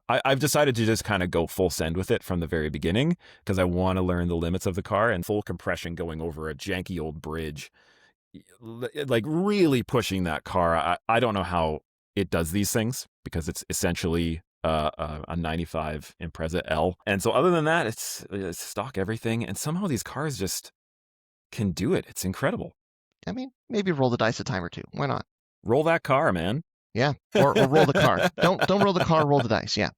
I've decided to just kind of go full send with it from the very beginning because I want to learn the limits of the car, and full compression going over a janky old bridge, like really pushing that car. I don't know how it does these things because it's essentially a 95 Impreza L. And so other than that, it's stock everything. And somehow these cars just can do it. It's incredible. I mean, maybe roll the dice a time or two. Why not? Roll that car, man. Yeah, or roll the car. Don't roll the car. Roll the dice. Yeah,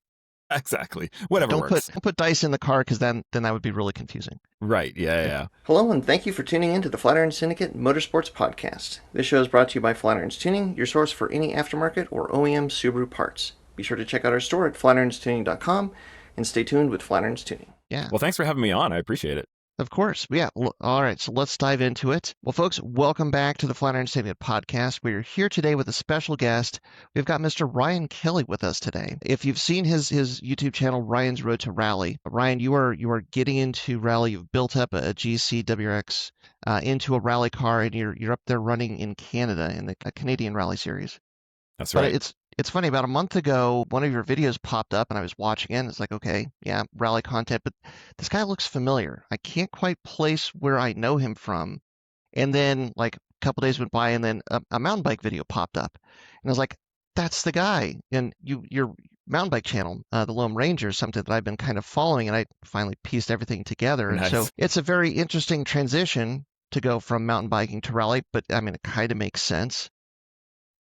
exactly. Whatever don't works. Don't put dice in the car because then that would be really confusing. Right. Yeah. Hello, and thank you for tuning in to the Flatirons Syndicate Motorsports Podcast. This show is brought to you by Flatirons Tuning, your source for any aftermarket or OEM Subaru parts. Be sure to check out our store at flatironstuning.com and stay tuned with Flatirons Tuning. Yeah. Well, thanks for having me on. I appreciate it. Of course. Yeah. All right. So let's dive into it. Well, folks, welcome back to the Flatirons Syndicate Podcast. We're here today with a special guest. We've got Mr. Ryan Kelly with us today. If you've seen his YouTube channel, Ryan's Road to Rally, Ryan, you are getting into rally. You've built up a GC WRX into a rally car, and you're up there running in Canada in the Canadian Rally Series. That's right. But it's funny, about a month ago, one of your videos popped up and I was watching it. And it's like, okay, yeah, rally content, but this guy looks familiar. I can't quite place where I know him from. And then like a couple days went by and then a mountain bike video popped up. And I was like, that's the guy. And your mountain bike channel, the Loam Ranger, is something that I've been kind of following, and I finally pieced everything together. Nice. And so it's a very interesting transition to go from mountain biking to rally, but I mean, it kind of makes sense.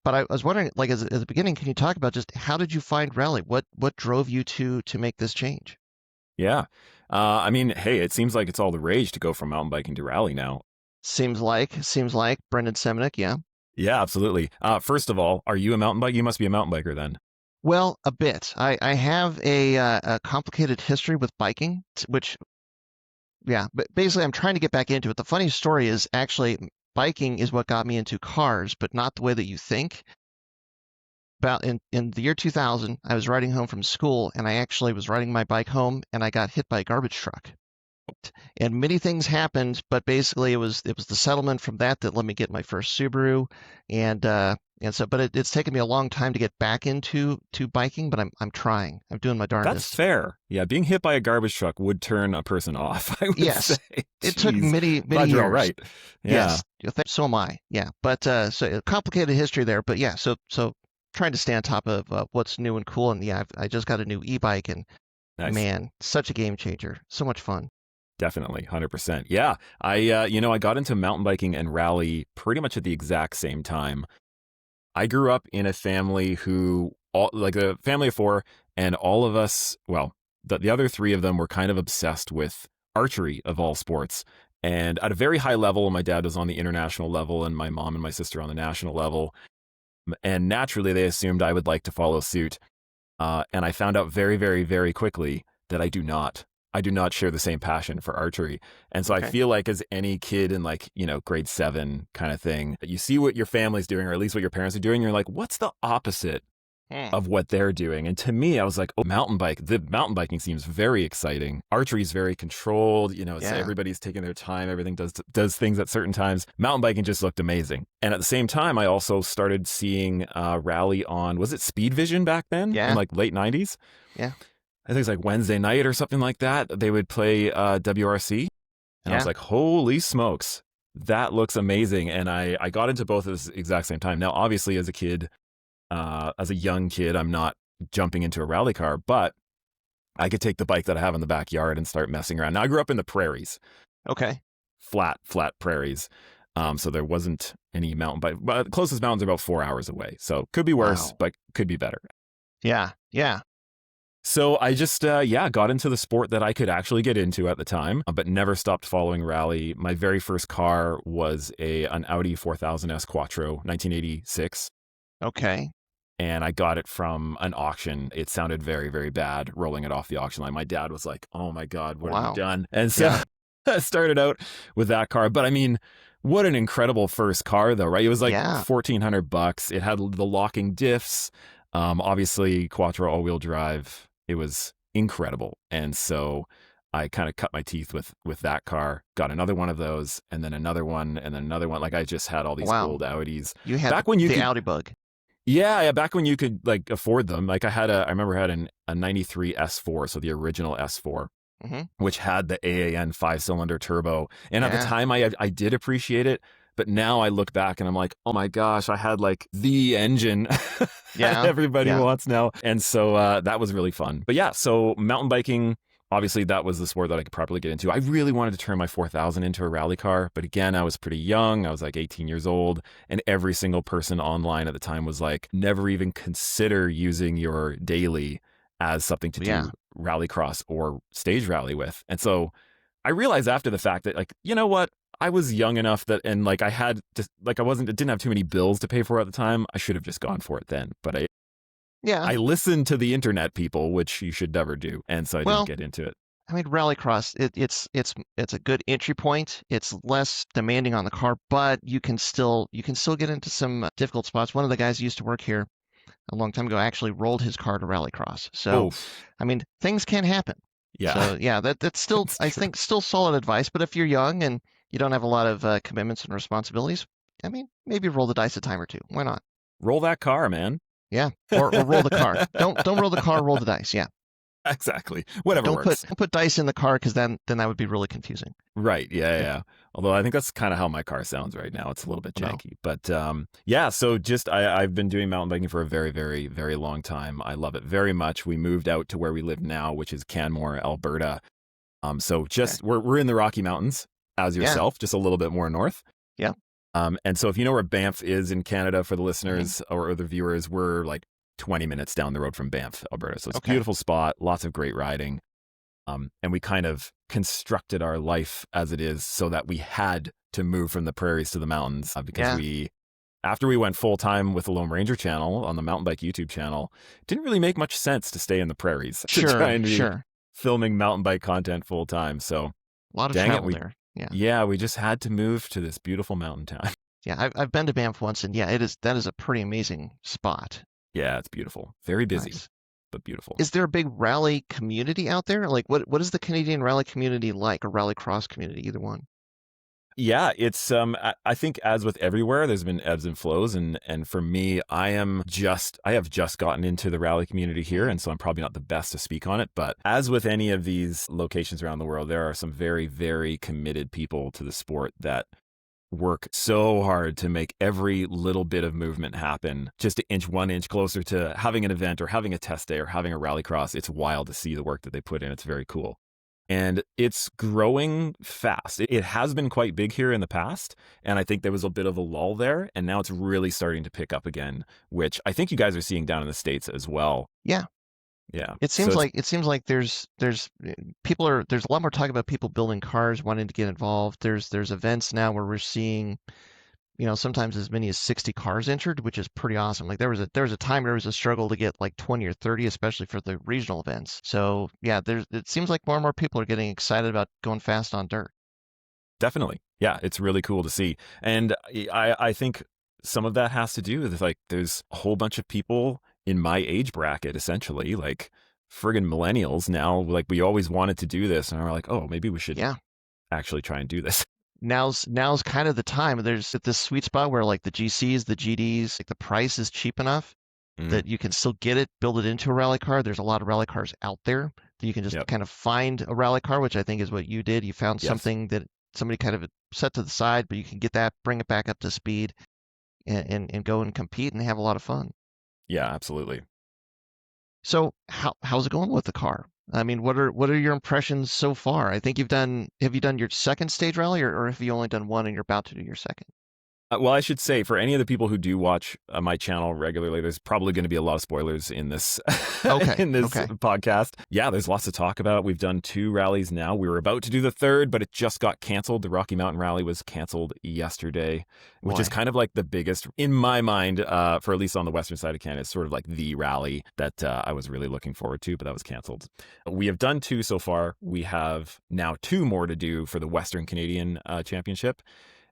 But I was wondering, like, at the beginning, can you talk about just how did you find rally? What drove you to make this change? Yeah. I mean, hey, it seems like it's all the rage to go from mountain biking to rally now. Seems like Brendan Semenuk, yeah. Yeah, absolutely. First of all, are you a mountain biker? You must be a mountain biker then. Well, a bit. I have a complicated history with biking, which, yeah, but basically I'm trying to get back into it. The funny story is actually biking is what got me into cars, but not the way that you think. About in the year 2000, I was riding home from school, and I actually was riding my bike home, and I got hit by a garbage truck. And many things happened, but basically it was the settlement from that let me get my first Subaru, and so, but it's taken me a long time to get back into biking, but I'm trying. I'm doing my darndest. That's fair. Yeah, being hit by a garbage truck would turn a person off, I would say. It took many Glad years. You're all right. Yeah. Yes, so am I. Yeah, but so a complicated history there. But yeah, so trying to stay on top of what's new and cool, and yeah, I just got a new e-bike, and Nice. Man, such a game changer. So much fun. Definitely, 100%. Yeah, I got into mountain biking and rally pretty much at the exact same time. I grew up in a family like a family of four, and all of us, well, the other three of them were kind of obsessed with archery of all sports. And at a very high level, my dad was on the international level and my mom and my sister on the national level. And naturally, they assumed I would like to follow suit. And I found out very, very, very quickly that I do not. I do not share the same passion for archery. And so I feel like as any kid in like, grade 7 kind of thing, you see what your family's doing, or at least what your parents are doing. You're like, what's the opposite of what they're doing? And to me, I was like, the mountain biking seems very exciting. Archery is very controlled. Everybody's taking their time. Everything does things at certain times. Mountain biking just looked amazing. And at the same time, I also started seeing rally on, was it Speed Vision back then? Yeah. In like late 90s? Yeah. I think it's like Wednesday night or something like that. They would play WRC. And I was like, holy smokes, that looks amazing. And I got into both at the exact same time. Now, obviously, as a young kid, I'm not jumping into a rally car, but I could take the bike that I have in the backyard and start messing around. Now, I grew up in the prairies. Okay. Flat prairies. So there wasn't any mountain bike. But the closest mountains are about 4 hours away. So could be worse, but could be better. Yeah. Yeah. So I just, got into the sport that I could actually get into at the time, but never stopped following rally. My very first car was an Audi 4000S Quattro, 1986. Okay. And I got it from an auction. It sounded very, very bad rolling it off the auction line. My dad was like, oh my God, what have you done? And so I started out with that car. But I mean, what an incredible first car though, right? It was like $1,400. It had the locking diffs. Obviously Quattro all-wheel drive. It was incredible. And so I kind of cut my teeth with that car, got another one of those, and then another one, and then another one. Like I just had all these old Audis. You had the Audi bug. Yeah, back when you could like afford them. Like I remember I had a 93 S4, so the original S4, Hmm. which had the AAN 5-cylinder turbo. And at the Yeah. time I did appreciate it, but now I look back and I'm like, oh my gosh, I had like the engine that Yeah. everybody Yeah. wants now. And so that was really fun. But yeah, so mountain biking, obviously that was the sport that I could properly get into. I really wanted to turn my 4000 into a rally car, but again, I was pretty young. I was like 18 years old, and every single person online at the time was like, never even consider using your daily as something to Yeah. do rallycross or stage rally with. And so I realized after the fact that, like, you know what? I was young enough that, and like I had just like didn't have too many bills to pay for at the time. I should have just gone for it then. But Yeah. I listened to the internet people, which you should never do. And so I Well, didn't get into it. I mean, rallycross, it's a good entry point. It's less demanding on the car, but you can still get into some difficult spots. One of the guys who used to work here a long time ago actually rolled his car to rallycross. So, Oh, I mean, things can happen. yeah. So yeah, that's still It's I true. think still solid advice. But if you're young and you don't have a lot of commitments and responsibilities, I mean, maybe roll the dice a time or two. Why not? Roll that car, man. Yeah, or roll the car. Don't roll the car. Roll the dice. Yeah. Exactly. Whatever Don't works. put dice in the car because then that would be really confusing. Right. Yeah. Although I think that's kind of how my car sounds right now. It's a little bit No. janky. But yeah, so just I've been doing mountain biking for a very, very, very long time. I love it very much. We moved out to where we live now, which is Canmore, Alberta. So just we're in the Rocky Mountains as yourself, just a little bit more north. Yeah. And so if you know where Banff is in Canada, for the listeners or other viewers, we're like 20 minutes down the road from Banff, Alberta. So it's a beautiful spot, lots of great riding. And we kind of constructed our life as it is so that we had to move from the prairies to the mountains because after we went full time with the Loam Ranger channel on the mountain bike YouTube channel, it didn't really make much sense to stay in the prairies to try and be filming mountain bike content full time. So a lot of travel there. Yeah, we just had to move to this beautiful mountain town. Yeah, I've been to Banff once, and yeah, that is a pretty amazing spot. Yeah, it's beautiful. Very busy, Nice. but beautiful. Is there a big rally community out there? Like, what is the Canadian rally community like, or rallycross community, either one? Yeah, it's I think as with everywhere, there's been ebbs and flows, and for me, I have just gotten into the rally community here, and so I'm probably not the best to speak on it. But as with any of these locations around the world, there are some very, very committed people to the sport that work so hard to make every little bit of movement happen, just to inch 1 inch closer to having an event or having a test day or having a rallycross. It's wild to see the work that they put in. It's very cool. And it's growing fast. It has been quite big here in the past, and I think there was a bit of a lull there, and now it's really starting to pick up again, which I think you guys are seeing down in the States as well. Yeah. It seems like there's there's a lot more talk about people building cars, wanting to get involved. There's events now where we're seeing, sometimes as many as 60 cars entered, which is pretty awesome. Like there was a time there was a struggle to get like 20 or 30, especially for the regional events. So yeah, it seems like more and more people are getting excited about going fast on dirt. Definitely. Yeah, it's really cool to see. And I think some of that has to do with like there's a whole bunch of people in my age bracket, essentially, like friggin' millennials now, like we always wanted to do this. And we're like, oh, maybe we should actually try and do this. Now's kind of the time. There's this sweet spot where like the GCs, the GDs, like the price is cheap enough that you can still get it, build it into a rally car. There's a lot of rally cars out there that you can just kind of find a rally car, which I think is what you did. You found something that somebody kind of set to the side, but you can get that, bring it back up to speed and go and compete and have a lot of fun. Yeah, absolutely. So how's it going with the car? I mean, what are your impressions so far? I think have you done your second stage rally, or have you only done one and you're about to do your second? Well, I should say, for any of the people who do watch my channel regularly, there's probably going to be a lot of spoilers in this podcast. Yeah, there's lots to talk about. We've done 2 rallies now. We were about to do the third, but it just got canceled. The Rocky Mountain Rally was canceled yesterday, which is kind of like the biggest, in my mind, for at least on the western side of Canada, it's sort of like the rally that I was really looking forward to, but that was canceled. We have done 2 so far. We have now 2 more to do for the Western Canadian Championship.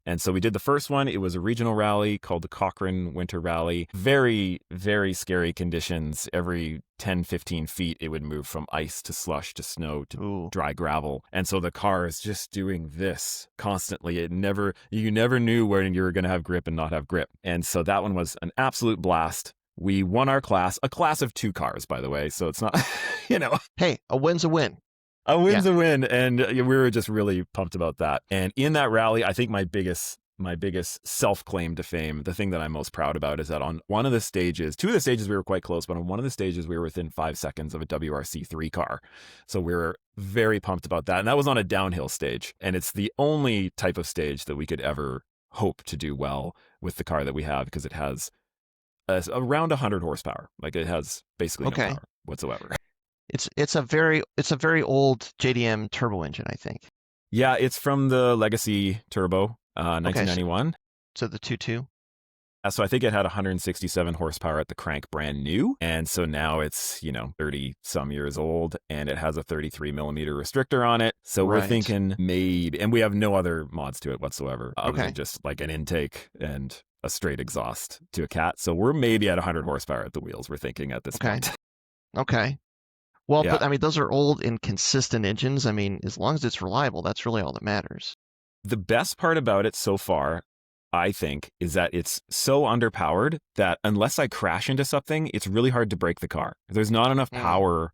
And so we did the first one. It was a regional rally called the Cochrane Winter Rally. Very, very scary conditions. Every 10, 15 feet, it would move from ice to slush to snow to dry gravel. And so the car is just doing this constantly. You never knew when you were going to have grip and not have grip. And so that one was an absolute blast. We won our class, a class of 2 cars, by the way. So it's not, Hey, a win's a win. a win's a win. And we were just really pumped about that. And in that rally, I think my biggest self-claim to fame, the thing that I'm most proud about is that on one of the stages, 2 of the stages we were quite close, but on one of the stages we were within 5 seconds of a WRC3 car. So we were very pumped about that. And that was on a downhill stage. And it's the only type of stage that we could ever hope to do well with the car that we have, because it has around 100 horsepower. Like, it has basically no power whatsoever. It's a very old JDM turbo engine, I think. Yeah, it's from the Legacy Turbo, 1991. So the 2.2. So I think it had 167 horsepower at the crank brand new. And so now it's, 30 some years old, and it has a 33 millimeter restrictor on it. So we're thinking maybe, and we have no other mods to it whatsoever, other than just like an intake and a straight exhaust to a cat. So we're maybe at 100 horsepower at the wheels, we're thinking at this point. Okay. Well, but I mean, those are old, inconsistent engines. I mean, as long as it's reliable, that's really all that matters. The best part about it so far, I think, is that it's so underpowered that unless I crash into something, it's really hard to break the car. There's not enough power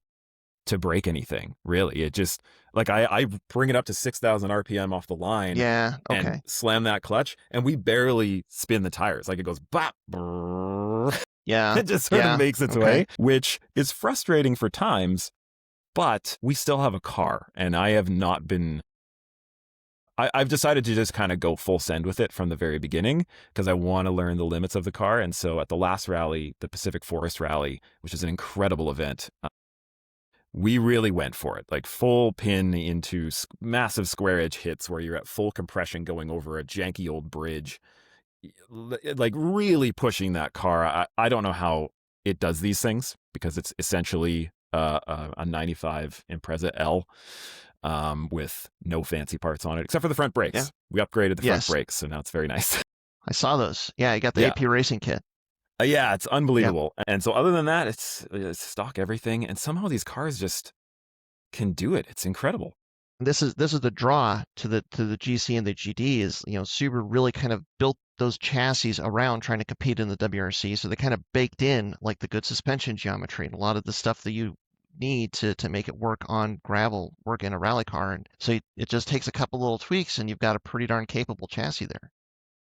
to break anything, really. It just, like, I bring it up to 6,000 RPM off the line and slam that clutch, and we barely spin the tires. Like, it goes bop, brrr. It just sort of makes its way, which is frustrating for times, but we still have a car, and I have not been... I've decided to just kind of go full send with it from the very beginning, because I want to learn the limits of the car. And so at the last rally, the Pacific Forest Rally, which is an incredible event, we really went for it, like full pin into massive square edge hits where you're at full compression going over a janky old bridge, like really pushing that car. I don't know how it does these things, because it's essentially a 95 Impreza L with no fancy parts on it, except for the front brakes. Yeah. We upgraded the front brakes, so now it's very nice. I saw those. Yeah, you got the AP Racing kit. Yeah, it's unbelievable. Yeah. And so other than that, it's stock everything, and somehow these cars just can do it. It's incredible. This is the draw to the GC and the GD is, Subaru really kind of built those chassis around trying to compete in the WRC, so they kind of baked in like the good suspension geometry and a lot of the stuff that you need to make it work on gravel, work in a rally car. And so it just takes a couple little tweaks and you've got a pretty darn capable chassis there.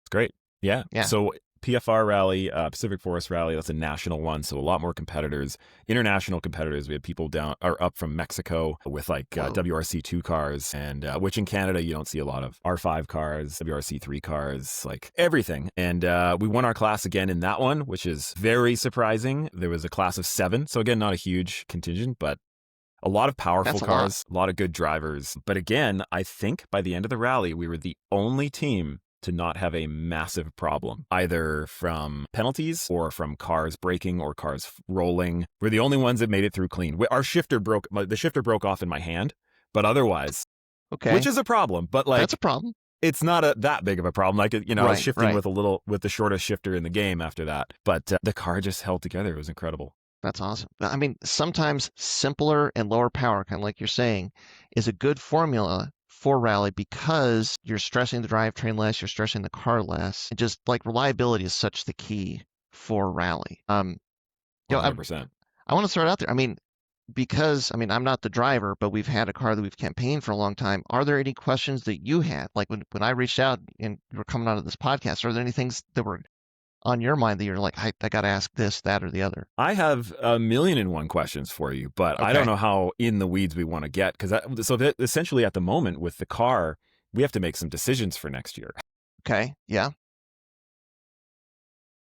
It's great. Yeah. So PFR Rally, Pacific Forest Rally, that's a national one, so a lot more competitors. International competitors, we had people up from Mexico with like WRC2 cars, and which in Canada you don't see a lot of. R5 cars, WRC3 cars, like everything. And we won our class again in that one, which is very surprising. There was a class of 7, so again, not a huge contingent, but a lot of powerful cars, a lot of good drivers. But again, I think by the end of the rally, we were the only team to not have a massive problem, either from penalties or from cars braking or cars rolling. We're the only ones that made it through clean. Our shifter broke, the shifter broke off in my hand, but otherwise, which is a problem, but like, that's a problem. It's not that big of a problem. Like, I was shifting with the shortest shifter in the game after that, but the car just held together. It was incredible. That's awesome. I mean, sometimes simpler and lower power, kind of like you're saying, is a good formula for rally, because you're stressing the drivetrain less, you're stressing the car less. And just like reliability is such the key for rally. 100%. I want to throw it out there. I mean, because I'm not the driver, but we've had a car that we've campaigned for a long time. Are there any questions that you had? Like when I reached out and you were coming out of this podcast, are there any things that were on your mind that you're like, I got to ask this, that, or the other? I have 1,000,001 questions for you, but I don't know how in the weeds we want to get. So essentially at the moment with the car, we have to make some decisions for next year. Okay. Yeah.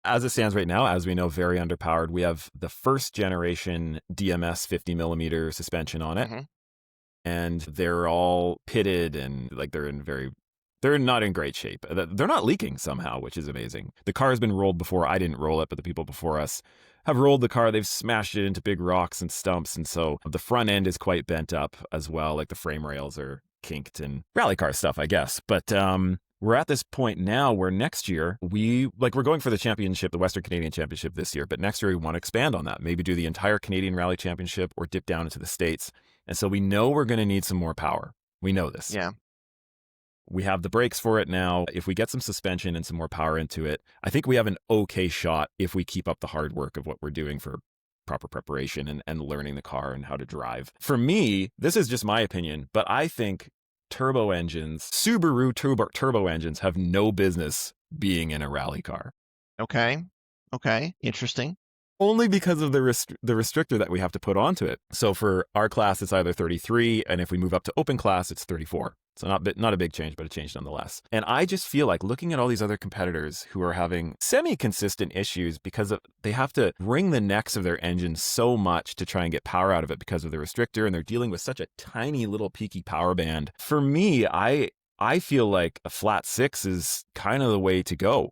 As it stands right now, as we know, very underpowered. We have the first generation DMS 50 millimeter suspension on it, and they're all pitted and like they're not in great shape. They're not leaking somehow, which is amazing. The car has been rolled before. I didn't roll it, but the people before us have rolled the car. They've smashed it into big rocks and stumps. And so the front end is quite bent up as well. Like the frame rails are kinked and rally car stuff, I guess. But we're at this point now where next year we're going for the championship, the Western Canadian Championship this year. But next year we want to expand on that. Maybe do the entire Canadian Rally Championship or dip down into the States. And so we know we're going to need some more power. We know this. Yeah. We have the brakes for it now. If we get some suspension and some more power into it, I think we have an okay shot if we keep up the hard work of what we're doing for proper preparation and learning the car and how to drive. For me, this is just my opinion, but I think turbo engines, Subaru turbo engines have no business being in a rally car. Okay. Interesting. Only because of the restrictor that we have to put onto it. So for our class, it's either 33, and if we move up to open class, it's 34. So not a big change, but a change nonetheless. And I just feel like looking at all these other competitors who are having semi-consistent issues because they have to wring the necks of their engine so much to try and get power out of it because of the restrictor, and they're dealing with such a tiny little peaky power band. For me, I feel like a flat 6 is kind of the way to go.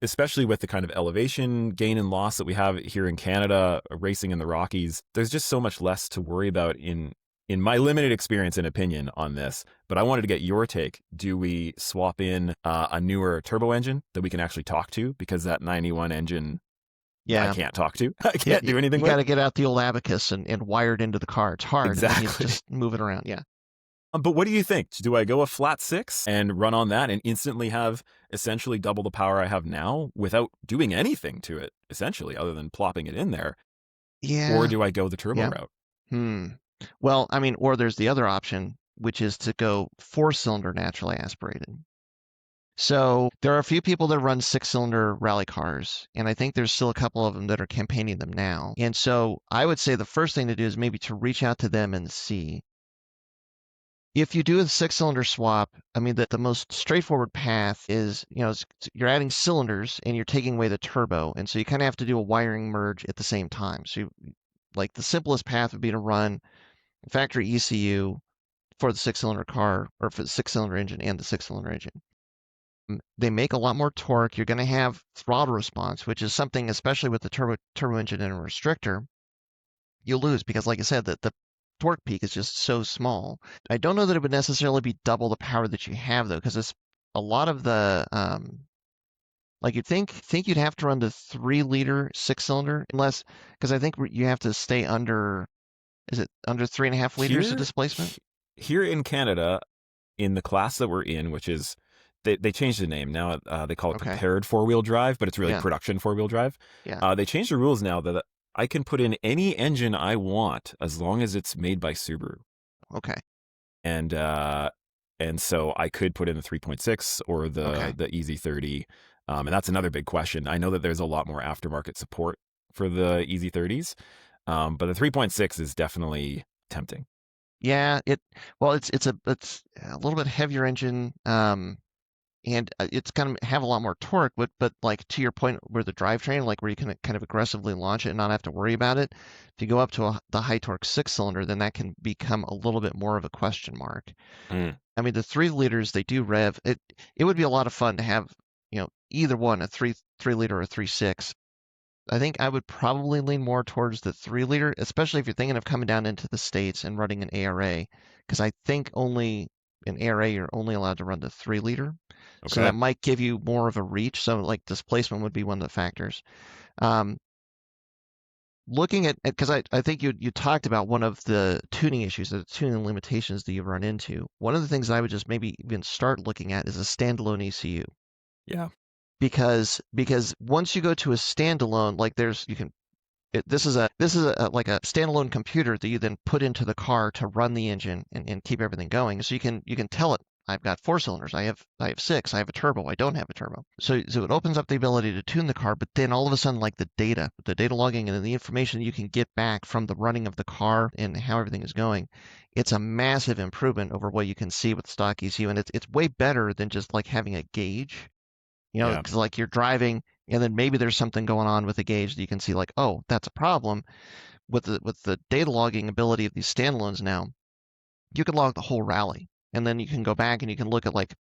Especially with the kind of elevation gain and loss that we have here in Canada, racing in the Rockies. There's just so much less to worry about in my limited experience and opinion on this. But I wanted to get your take. Do we swap in a newer turbo engine that we can actually talk to? Because that 91 engine, I can't talk to. I can't do anything with. You got to get out the old abacus and wire it into the car. It's hard. Exactly. You just move it around. Yeah. But what do you think? Do I go a flat 6 and run on that and instantly have essentially double the power I have now without doing anything to it, essentially, other than plopping it in there? Yeah. Or do I go the turbo route? Well, I mean, or there's the other option, which is to go 4-cylinder naturally aspirated. So there are a few people that run 6-cylinder rally cars, and I think there's still a couple of them that are campaigning them now. And so I would say the first thing to do is maybe to reach out to them and see. If you do a 6-cylinder swap, I mean, the most straightforward path is, you're adding cylinders and you're taking away the turbo. And so you kind of have to do a wiring merge at the same time. So like the simplest path would be to run factory ECU for the 6-cylinder car, or for the 6-cylinder engine and the 6-cylinder engine. They make a lot more torque. You're going to have throttle response, which is something, especially with the turbo engine and a restrictor, you lose because, like I said, the torque peak is just so small. I don't know that it would necessarily be double the power that you have, though, because it's a lot of the like you'd think you'd have to run the 3-liter 6-cylinder, unless, because I think you have to stay under, is it under 3.5 liters of displacement? Here in Canada, in the class that we're in, which is they changed the name now. They call it prepared 4-wheel drive, but it's really production 4-wheel drive. Yeah. They changed the rules now that I can put in any engine I want as long as it's made by Subaru. Okay. And so I could put in the 3.6 or the EZ30. And that's another big question. I know that there's a lot more aftermarket support for the EZ30s, but the 3.6 is definitely tempting. Yeah, it's a little bit heavier engine, and it's going to have a lot more torque, but like to your point, where the drivetrain, like where you can kind of aggressively launch it and not have to worry about it. If you go up to the high torque 6-cylinder, then that can become a little bit more of a question mark. I mean, the 3 liters, they do rev. It would be a lot of fun to have, either one, a 3-liter or a 3.6. I think I would probably lean more towards the 3-liter, especially if you're thinking of coming down into the States and running an ARA, because I think only in ARA you're only allowed to run the 3-liter. Okay. So that might give you more of a reach. So like displacement would be one of the factors. Looking at, because I think you talked about one of the tuning issues, the tuning limitations that you run into. One of the things that I would just maybe even start looking at is a standalone ECU. Yeah. Because once you go to a standalone, like this is a like a standalone computer that you then put into the car to run the engine and keep everything going. So you can tell it, I've got 4 cylinders, I have 6, I have a turbo, I don't have a turbo. So it opens up the ability to tune the car, but then all of a sudden, like the data logging and the information you can get back from the running of the car and how everything is going, it's a massive improvement over what you can see with stock ECU, and it's way better than just like having a gauge. Because like you're driving and then maybe there's something going on with the gauge that you can see, like, oh, that's a problem. With the data logging ability of these standalones now, you can log the whole rally, and then you can go back and you can look at, like,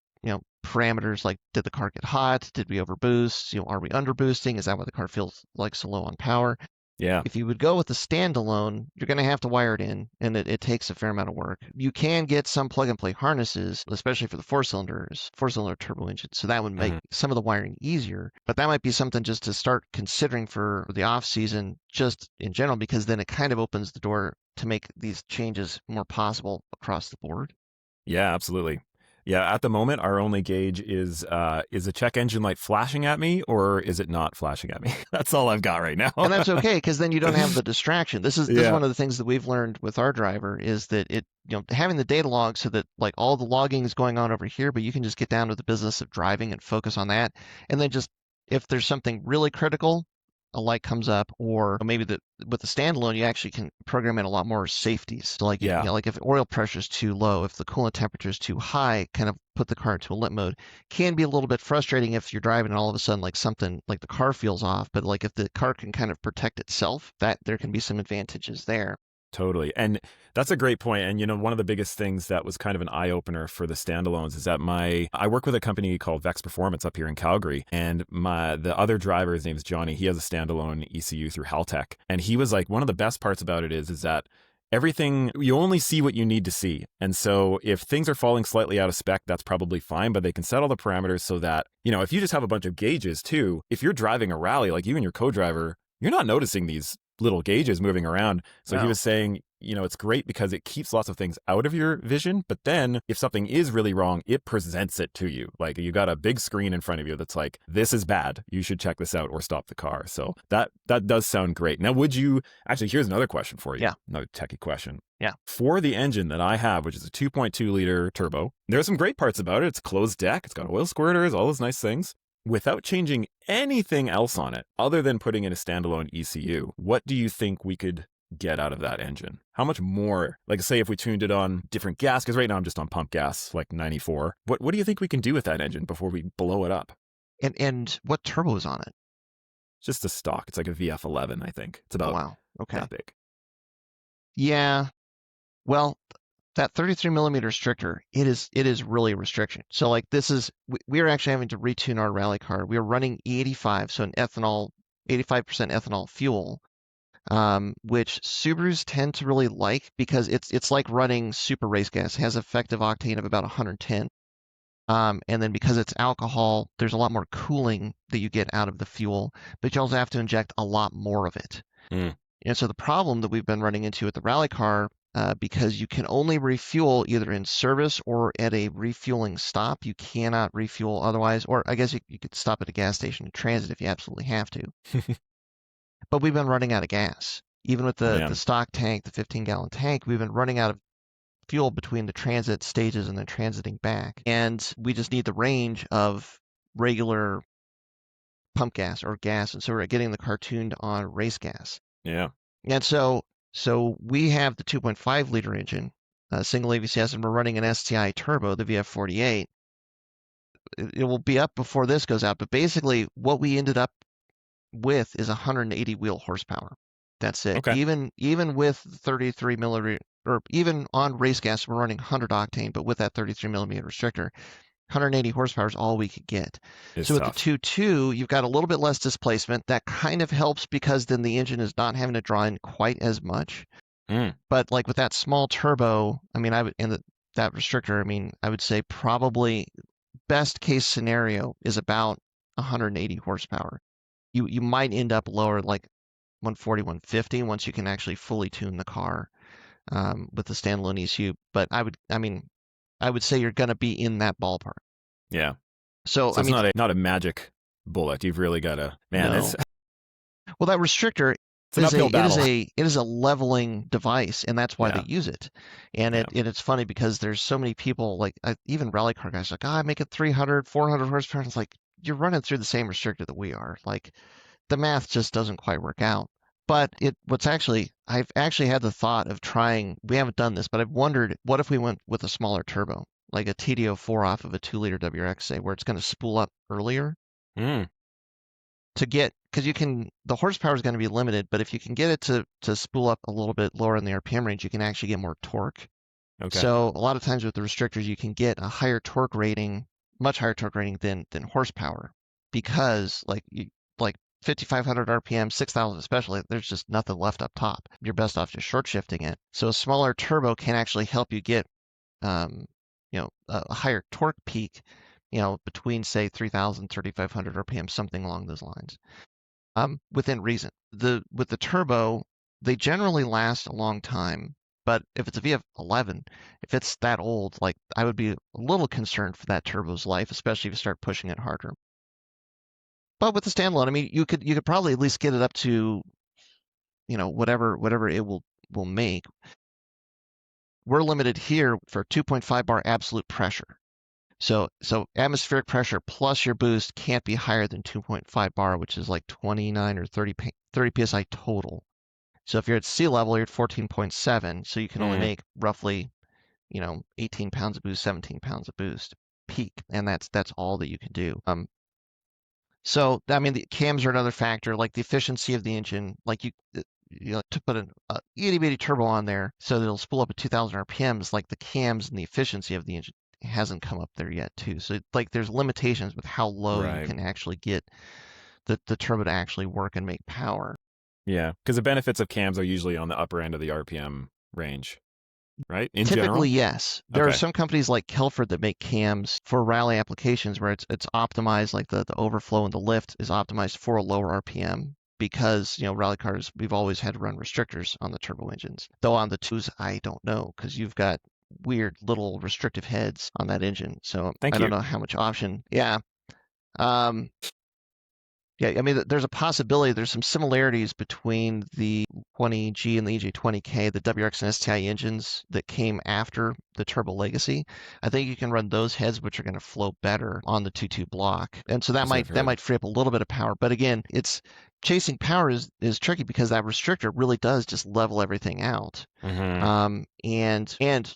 parameters like, did the car get hot? Did we overboost? Are we underboosting? Is that why the car feels like so low on power? Yeah. If you would go with the standalone, you're going to have to wire it in, and it takes a fair amount of work. You can get some plug-and-play harnesses, especially for the 4-cylinder turbo engine, so that would make some of the wiring easier. But that might be something just to start considering for the off-season, just in general, because then it kind of opens the door to make these changes more possible across the board. Yeah, absolutely. Yeah, at the moment, our only gauge is a check engine light flashing at me, or is it not flashing at me? That's all I've got right now. And that's okay, because then you don't have the distraction. This is Yeah, one of the things that we've learned with our driver is that having the data log so that like all the logging is going on over here, but you can just get down to the business of driving and focus on that. And then just if there's something really critical, a light comes up, or maybe with the standalone, you actually can program in a lot more safeties. So like, yeah, like if oil pressure is too low, if the coolant temperature is too high, kind of put the car into a limp mode. Can be a little bit frustrating if you're driving and all of a sudden like something like the car feels off, but like if the car can kind of protect itself, that there can be some advantages there. totally. And that's a great point. And one of the biggest things that was kind of an eye opener for the standalones is that I work with a company called Vex Performance up here in Calgary, and the other driver, his name is Johnny. He has a standalone ECU through Haltech, and he was like, one of the best parts about it is that everything, you only see what you need to see. And so if things are falling slightly out of spec, that's probably fine, but they can set all the parameters so that, if you just have a bunch of gauges too, if you're driving a rally, like you and your co-driver, you're not noticing these little gauges moving around. So he No. was saying, it's great because it keeps lots of things out of your vision. But then if something is really wrong, it presents it to you. Like you got a big screen in front of you that's like, this is bad. You should check this out or stop the car. So that does sound great. Now, here's another question for you. Yeah. Another techie question. Yeah. For the engine that I have, which is a 2.2 liter turbo, there are some great parts about it. It's closed deck. It's got oil squirters, all those nice things. Without changing anything else on it, other than putting in a standalone ECU, what do you think we could get out of that engine? How much more? Like, say if we tuned it on different gas, because right now I'm just on pump gas, like 94. What do you think we can do with that engine before we blow it up? And what turbo is on it? Just a stock. It's like a VF11, I think. It's about Wow. Okay. that big. Yeah. Well, that 33 millimeter restrictor, it is really a restriction. So like we are actually having to retune our rally car. We are running E85, so an 85% ethanol fuel, which Subarus tend to really like because it's like running super race gas. It has effective octane of about 110. And then because it's alcohol, there's a lot more cooling that you get out of the fuel, but you also have to inject a lot more of it. Mm. And so the problem that we've been running into with the rally car, because you can only refuel either in service or at a refueling stop. You cannot refuel otherwise, or I guess you could stop at a gas station in transit if you absolutely have to. But we've been running out of gas. Even with the stock tank, the 15-gallon tank, we've been running out of fuel between the transit stages and then transiting back. And we just need the range of regular pump gas or gas. And so we're getting the car tuned on race gas. Yeah. And so we have the 2.5 liter engine, single AVCS, and we're running an STI turbo, the VF48. It will be up before this goes out, but basically what we ended up with is 180 wheel horsepower. That's it. Okay. Even with 33 millimeter, or even on race gas, we're running 100 octane, but with that 33 millimeter restrictor, 180 horsepower is all we could get. So with the 2.2, you've got a little bit less displacement. That kind of helps because then the engine is not having to draw in quite as much. But like with that small turbo, I mean, that restrictor, I mean, I would say probably best case scenario is about 180 horsepower. You might end up lower, like 140, 150 once you can actually fully tune the car with the standalone ECU. But I would say you're going to be in that ballpark. Yeah. So I it's mean, not a magic bullet. You've really got to, man. No. Well, that restrictor it is a leveling device, and that's why they use it. And it's funny because there's so many people, like even rally car guys, like, I make it 300, 400 horsepower. It's like you're running through the same restrictor that we are. Like the math just doesn't quite work out. But I've actually had the thought of trying. We haven't done this, but I've wondered, what if we went with a smaller turbo, like a TD04 off of a 2-liter WRX, say, where it's going to spool up earlier. Because the horsepower is going to be limited, but if you can get it to spool up a little bit lower in the RPM range, you can actually get more torque. Okay. So a lot of times with the restrictors, you can get a higher torque rating, much higher torque rating than horsepower, because like 5,500 RPM, 6,000 especially, there's just nothing left up top. You're best off just short shifting it. So a smaller turbo can actually help you get, a higher torque peak, between say 3,000, 3,500 RPM, something along those lines. Within reason. With the turbo, they generally last a long time, But if it's a VF11, if it's that old, like I would be a little concerned for that turbo's life, especially if you start pushing it harder. But with the standalone, I mean, you could probably at least get it up to, whatever it will make. We're limited here for 2.5 bar absolute pressure. So atmospheric pressure plus your boost can't be higher than 2.5 bar, which is like 29 or 30 psi total. So if you're at sea level, you're at 14.7. So you can only make roughly, 18 pounds of boost, 17 pounds of boost peak, and that's all that you can do. So I mean, the cams are another factor, like the efficiency of the engine. Like to put an itty bitty turbo on there so that it'll spool up at 2,000 RPMs. Like the cams and the efficiency of the engine hasn't come up there yet too. So like there's limitations with how low you can actually get the turbo to actually work and make power. Yeah, because the benefits of cams are usually on the upper end of the RPM range, right? In Typically, general? yes. There are some companies like Kelford that make cams for rally applications where it's optimized, like the overflow and the lift is optimized for a lower RPM because, rally cars, we've always had to run restrictors on the turbo engines. Though on the twos, I don't know, because you've got weird little restrictive heads on that engine. So I don't know how much option. Yeah. Yeah, I mean, there's a possibility. There's some similarities between the 20G and the EJ20K, the WRX and STI engines that came after the Turbo Legacy. I think you can run those heads, which are going to flow better on the 2.2 block, and so that might free up a little bit of power. But again, it's chasing power is tricky because that restrictor really does just level everything out. And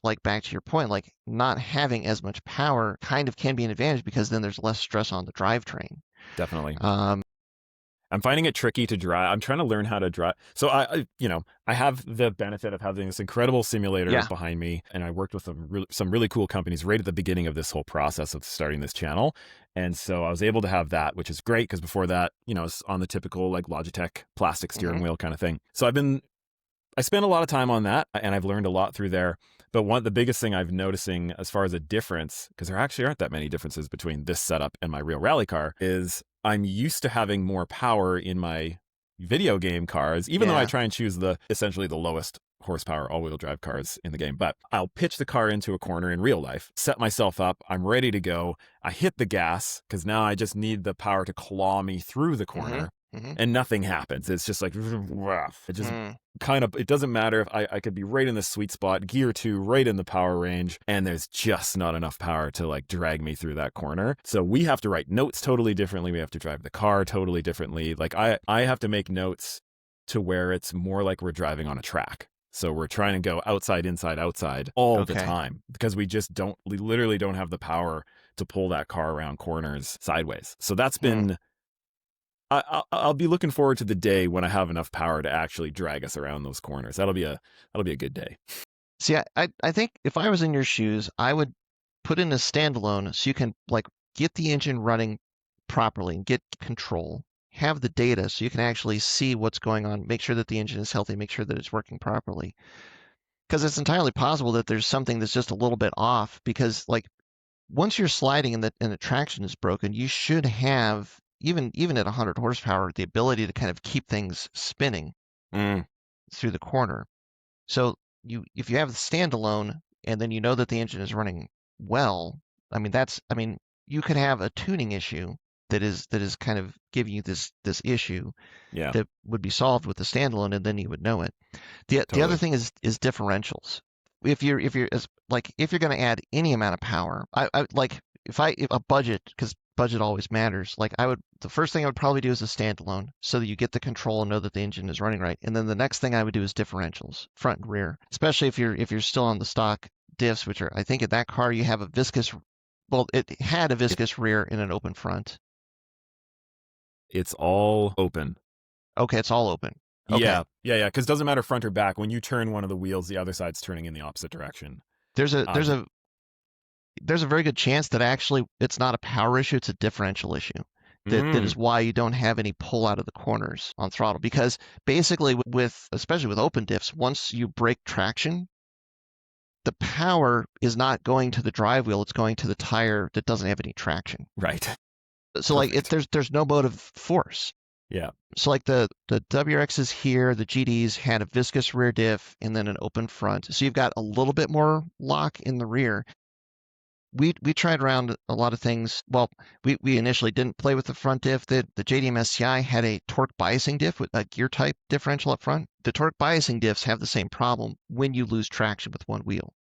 like back to your point, like not having as much power kind of can be an advantage because then there's less stress on the drivetrain. Definitely. I'm finding it tricky to drive. I'm trying to learn how to drive. So I have the benefit of having this incredible simulator behind me, and I worked with some really cool companies right at the beginning of this whole process of starting this channel. And so I was able to have that, which is great because before that, it's on the typical like Logitech plastic steering wheel kind of thing. So I spent a lot of time on that, and I've learned a lot through there. But the biggest thing I've noticing as far as a difference, because there actually aren't that many differences between this setup and my real rally car, is I'm used to having more power in my video game cars, even though I try and choose essentially the lowest horsepower all-wheel drive cars in the game. But I'll pitch the car into a corner in real life, set myself up, I'm ready to go. I hit the gas because now I just need the power to claw me through the corner. And nothing happens. It's just like, it just it doesn't matter if I could be right in the sweet spot, gear 2, right in the power range, and there's just not enough power to like drag me through that corner. So we have to write notes totally differently. We have to drive the car totally differently. Like I have to make notes to where it's more like we're driving on a track. So we're trying to go outside, inside, outside all the time because we literally don't have the power to pull that car around corners sideways. So that's been... I'll be looking forward to the day when I have enough power to actually drag us around those corners. That'll be a good day. See, I think if I was in your shoes, I would put in a standalone so you can like get the engine running properly and get control, have the data so you can actually see what's going on, make sure that the engine is healthy, make sure that it's working properly. Because it's entirely possible that there's something that's just a little bit off because like once you're sliding and the traction is broken, you should have even at 100 horsepower, the ability to kind of keep things spinning through the corner. So if you have the standalone and then you know that the engine is running well, I mean, you could have a tuning issue that is kind of giving you this issue that would be solved with the standalone, and then you would know it. The other thing is differentials. If you're going to add any amount of power, if a budget, because budget always matters. Like the first thing I would probably do is a standalone so that you get the control and know that the engine is running right. And then the next thing I would do is differentials, front and rear, especially if you're still on the stock diffs, which are, I think in that car you have it had a viscous rear and an open front. It's all open. Okay, it's all open. Okay. Yeah. Because it doesn't matter front or back. When you turn one of the wheels, the other side's turning in the opposite direction. There's a very good chance that actually it's not a power issue, it's a differential issue. That is why you don't have any pull out of the corners on throttle. Because basically especially with open diffs, once you break traction, the power is not going to the drive wheel, it's going to the tire that doesn't have any traction. Right. So like there's no motive force. Yeah. So like the WRXs here, the GDs had a viscous rear diff and then an open front. So you've got a little bit more lock in the rear. We tried around a lot of things. Well, we initially didn't play with the front diff. The JDM SCI had a torque biasing diff with a gear type differential up front. The torque biasing diffs have the same problem when you lose traction with one wheel.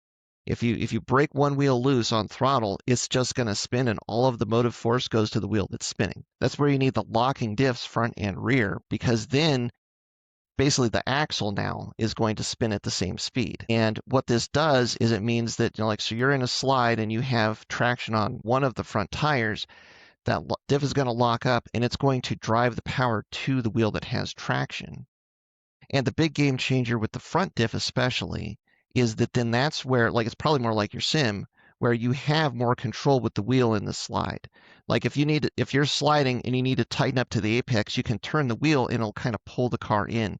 If you break one wheel loose on throttle, it's just going to spin and all of the motive force goes to the wheel that's spinning. That's where you need the locking diffs front and rear, because then basically the axle now is going to spin at the same speed. And what this does is it means that, so you're in a slide and you have traction on one of the front tires, that diff is going to lock up and it's going to drive the power to the wheel that has traction. And the big game changer with the front diff especially is that then that's where, it's probably more like your sim, where you have more control with the wheel in the slide. Like if you're sliding and you need to tighten up to the apex, you can turn the wheel and it'll kind of pull the car in.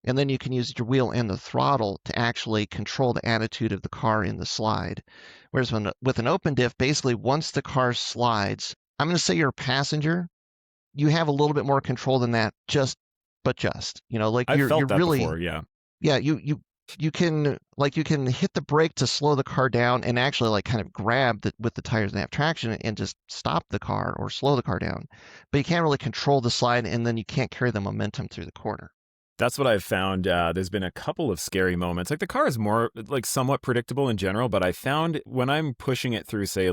And then you can use your wheel and the throttle to actually control the attitude of the car in the slide. Whereas with an open diff, basically once the car slides, I'm going to say you're a passenger, you have a little bit more control than that, I've felt that really before, yeah. Yeah, you can hit the brake to slow the car down and actually kind of grab with the tires that have traction and just stop the car or slow the car down. But you can't really control the slide, and then you can't carry the momentum through the corner. That's what I've found. There's been a couple of scary moments. Like the car is more somewhat predictable in general, but I found when I'm pushing it through, say, a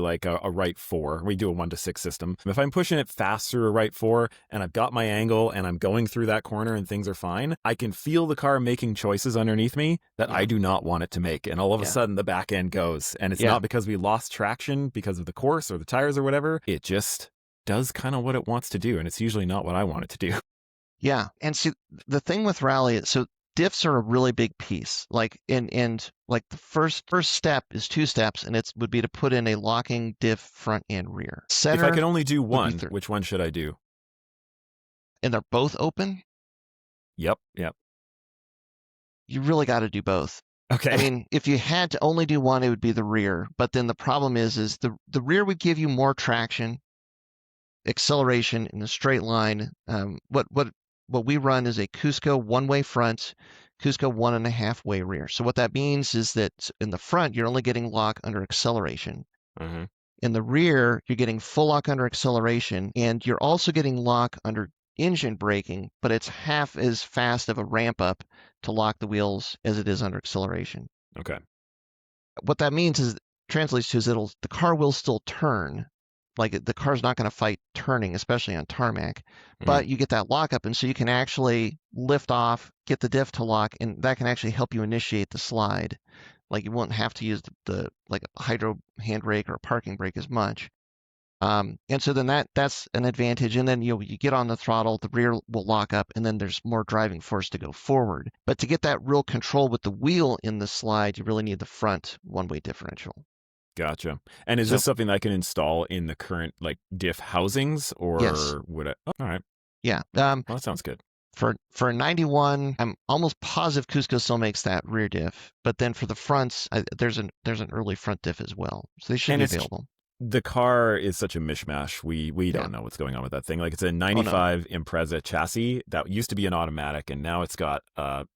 right 4, we do a 1-to-6 system. If I'm pushing it fast through a right 4 and I've got my angle and I'm going through that corner and things are fine, I can feel the car making choices underneath me that I do not want it to make. And all of a sudden the back end goes. And it's not because we lost traction because of the course or the tires or whatever. It just does kind of what it wants to do. And it's usually not what I want it to do. Yeah, and see the thing with rally is so diffs are a really big piece. The first step is 2 steps, and it would be to put in a locking diff front and rear. Center, if I can only do one, which one should I do? And they're both open? Yep. You really got to do both. Okay. I mean, if you had to only do one, it would be the rear. But then the problem is the rear would give you more traction, acceleration in a straight line. What we run is a Cusco one-way front, Cusco 1.5-way rear. So what that means is that in the front, you're only getting lock under acceleration. Mm-hmm. In the rear, you're getting full lock under acceleration, and you're also getting lock under engine braking, but it's half as fast of a ramp up to lock the wheels as it is under acceleration. Okay. What that means is, translates to is the car will still turn. The car's not going to fight turning, especially on tarmac, but you get that lockup, and so you can actually lift off, get the diff to lock, and that can actually help you initiate the slide. You won't have to use the a hydro handbrake or a parking brake as much. And so then that's an advantage. And then you get on the throttle, the rear will lock up, and then there's more driving force to go forward. But to get that real control with the wheel in the slide, you really need the front one-way differential. Gotcha. And is this something that I can install in the current diff housings, or would I? Oh, all right. Yeah. Well, that sounds good. For a 91, I'm almost positive Cusco still makes that rear diff, but then for the fronts, there's an early front diff as well, so they should be available. The car is such a mishmash. We don't know what's going on with that thing. It's a 95 Impreza chassis that used to be an automatic, and now it's got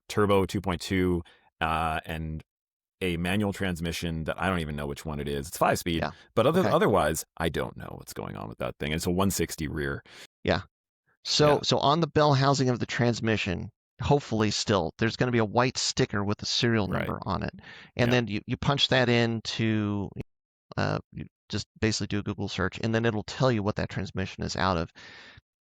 turbo 2.2 and a manual transmission that I don't even know which one it is. It's 5-speed, but otherwise, I don't know what's going on with that thing. It's a 160 rear. Yeah. So on the bell housing of the transmission, hopefully still, there's going to be a white sticker with a serial number on it. And then you punch that into, you just basically do a Google search, and then it'll tell you what that transmission is out of.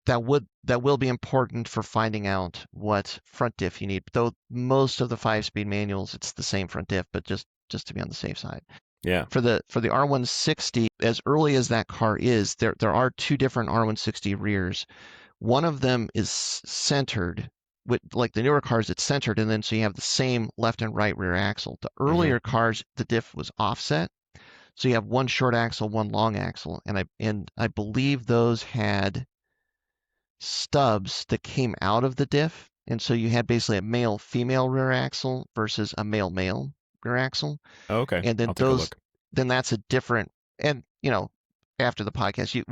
That will be important for finding out what front diff you need. Though most of the 5-speed manuals, it's the same front diff, but just to be on the safe side. Yeah. For the R160, as early as that car is, there are 2 different R160 rears. One of them is centered. With the newer cars, it's centered, and then so you have the same left and right rear axle. The earlier cars, the diff was offset, so you have one short axle, one long axle, and I believe those had stubs that came out of the diff, and so you had basically a male-female rear axle versus a male-male rear axle. Oh, okay. And then that's a different, and after the podcast,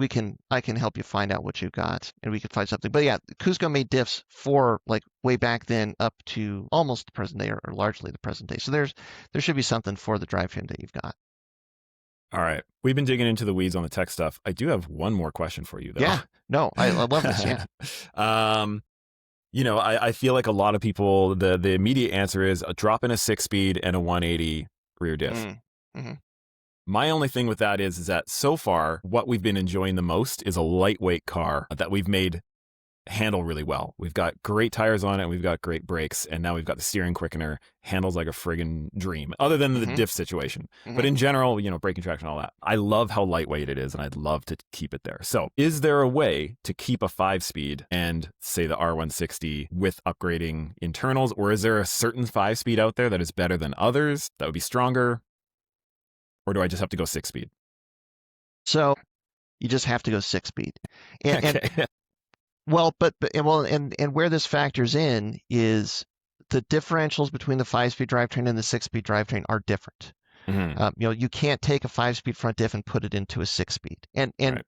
I can help you find out what you got, and we can find something. But yeah, Cusco made diffs for like way back then up to almost the present day, or largely the present day. So there should be something for the drivetrain that you've got. All right. We've been digging into the weeds on the tech stuff. I do have one more question for you, though. Yeah. No, I love this. Yeah. I feel like a lot of people, the immediate answer is a drop in a 6-speed and a 180 rear diff. Mm-hmm. My only thing with that is that so far, what we've been enjoying the most is a lightweight car that we've made handle really well. We've got great tires on it, we've got great brakes, and now we've got the steering quickener, handles like a friggin' dream, other than the diff situation. But in general, braking traction, all that. I love how lightweight it is, and I'd love to keep it there. So is there a way to keep a 5-speed and say the R160 with upgrading internals, or is there a certain 5-speed out there that is better than others, that would be stronger? Or do I just have to go 6-speed? So you just have to go 6-speed. Okay. And where this factors in is the differentials between the 5-speed drivetrain and the 6-speed drivetrain are different. You can't take a 5-speed front diff and put it into a 6-speed. And Right.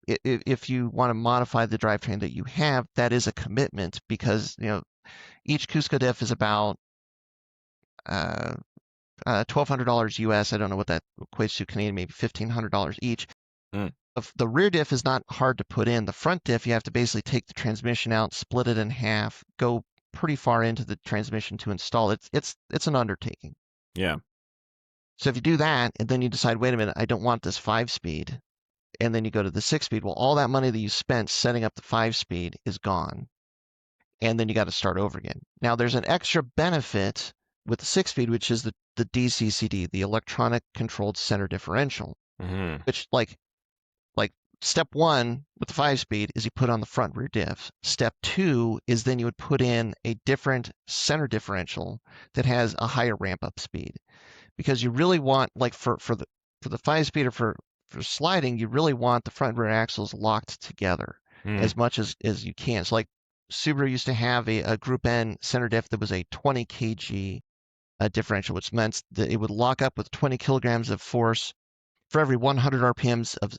if you want to modify the drivetrain that you have, that is a commitment, because each Cusco diff is about $1,200 US. I don't know what that equates to Canadian, maybe $1,500 each. The rear diff is not hard to put in. The front diff, you have to basically take the transmission out, split it in half, go pretty far into the transmission to install it. It's an undertaking. Yeah. So if you do that, and then you decide, wait a minute, I don't want this 5-speed, and then you go to the 6-speed, well, all that money that you spent setting up the 5-speed is gone, and then you got to start over again. Now, there's an extra benefit with the 6-speed, which is the DCCD, the electronic controlled center differential, which like step 1 with the 5-speed is you put on the front rear diffs. Step 2 is then you would put in a different center differential that has a higher ramp up speed, because you really want, like for the 5-speed or for sliding, you really want the front and rear axles locked together as much as you can. So like Subaru used to have a Group N center diff that was a 20 kg differential, which meant that it would lock up with 20 kilograms of force for every 100 RPMs of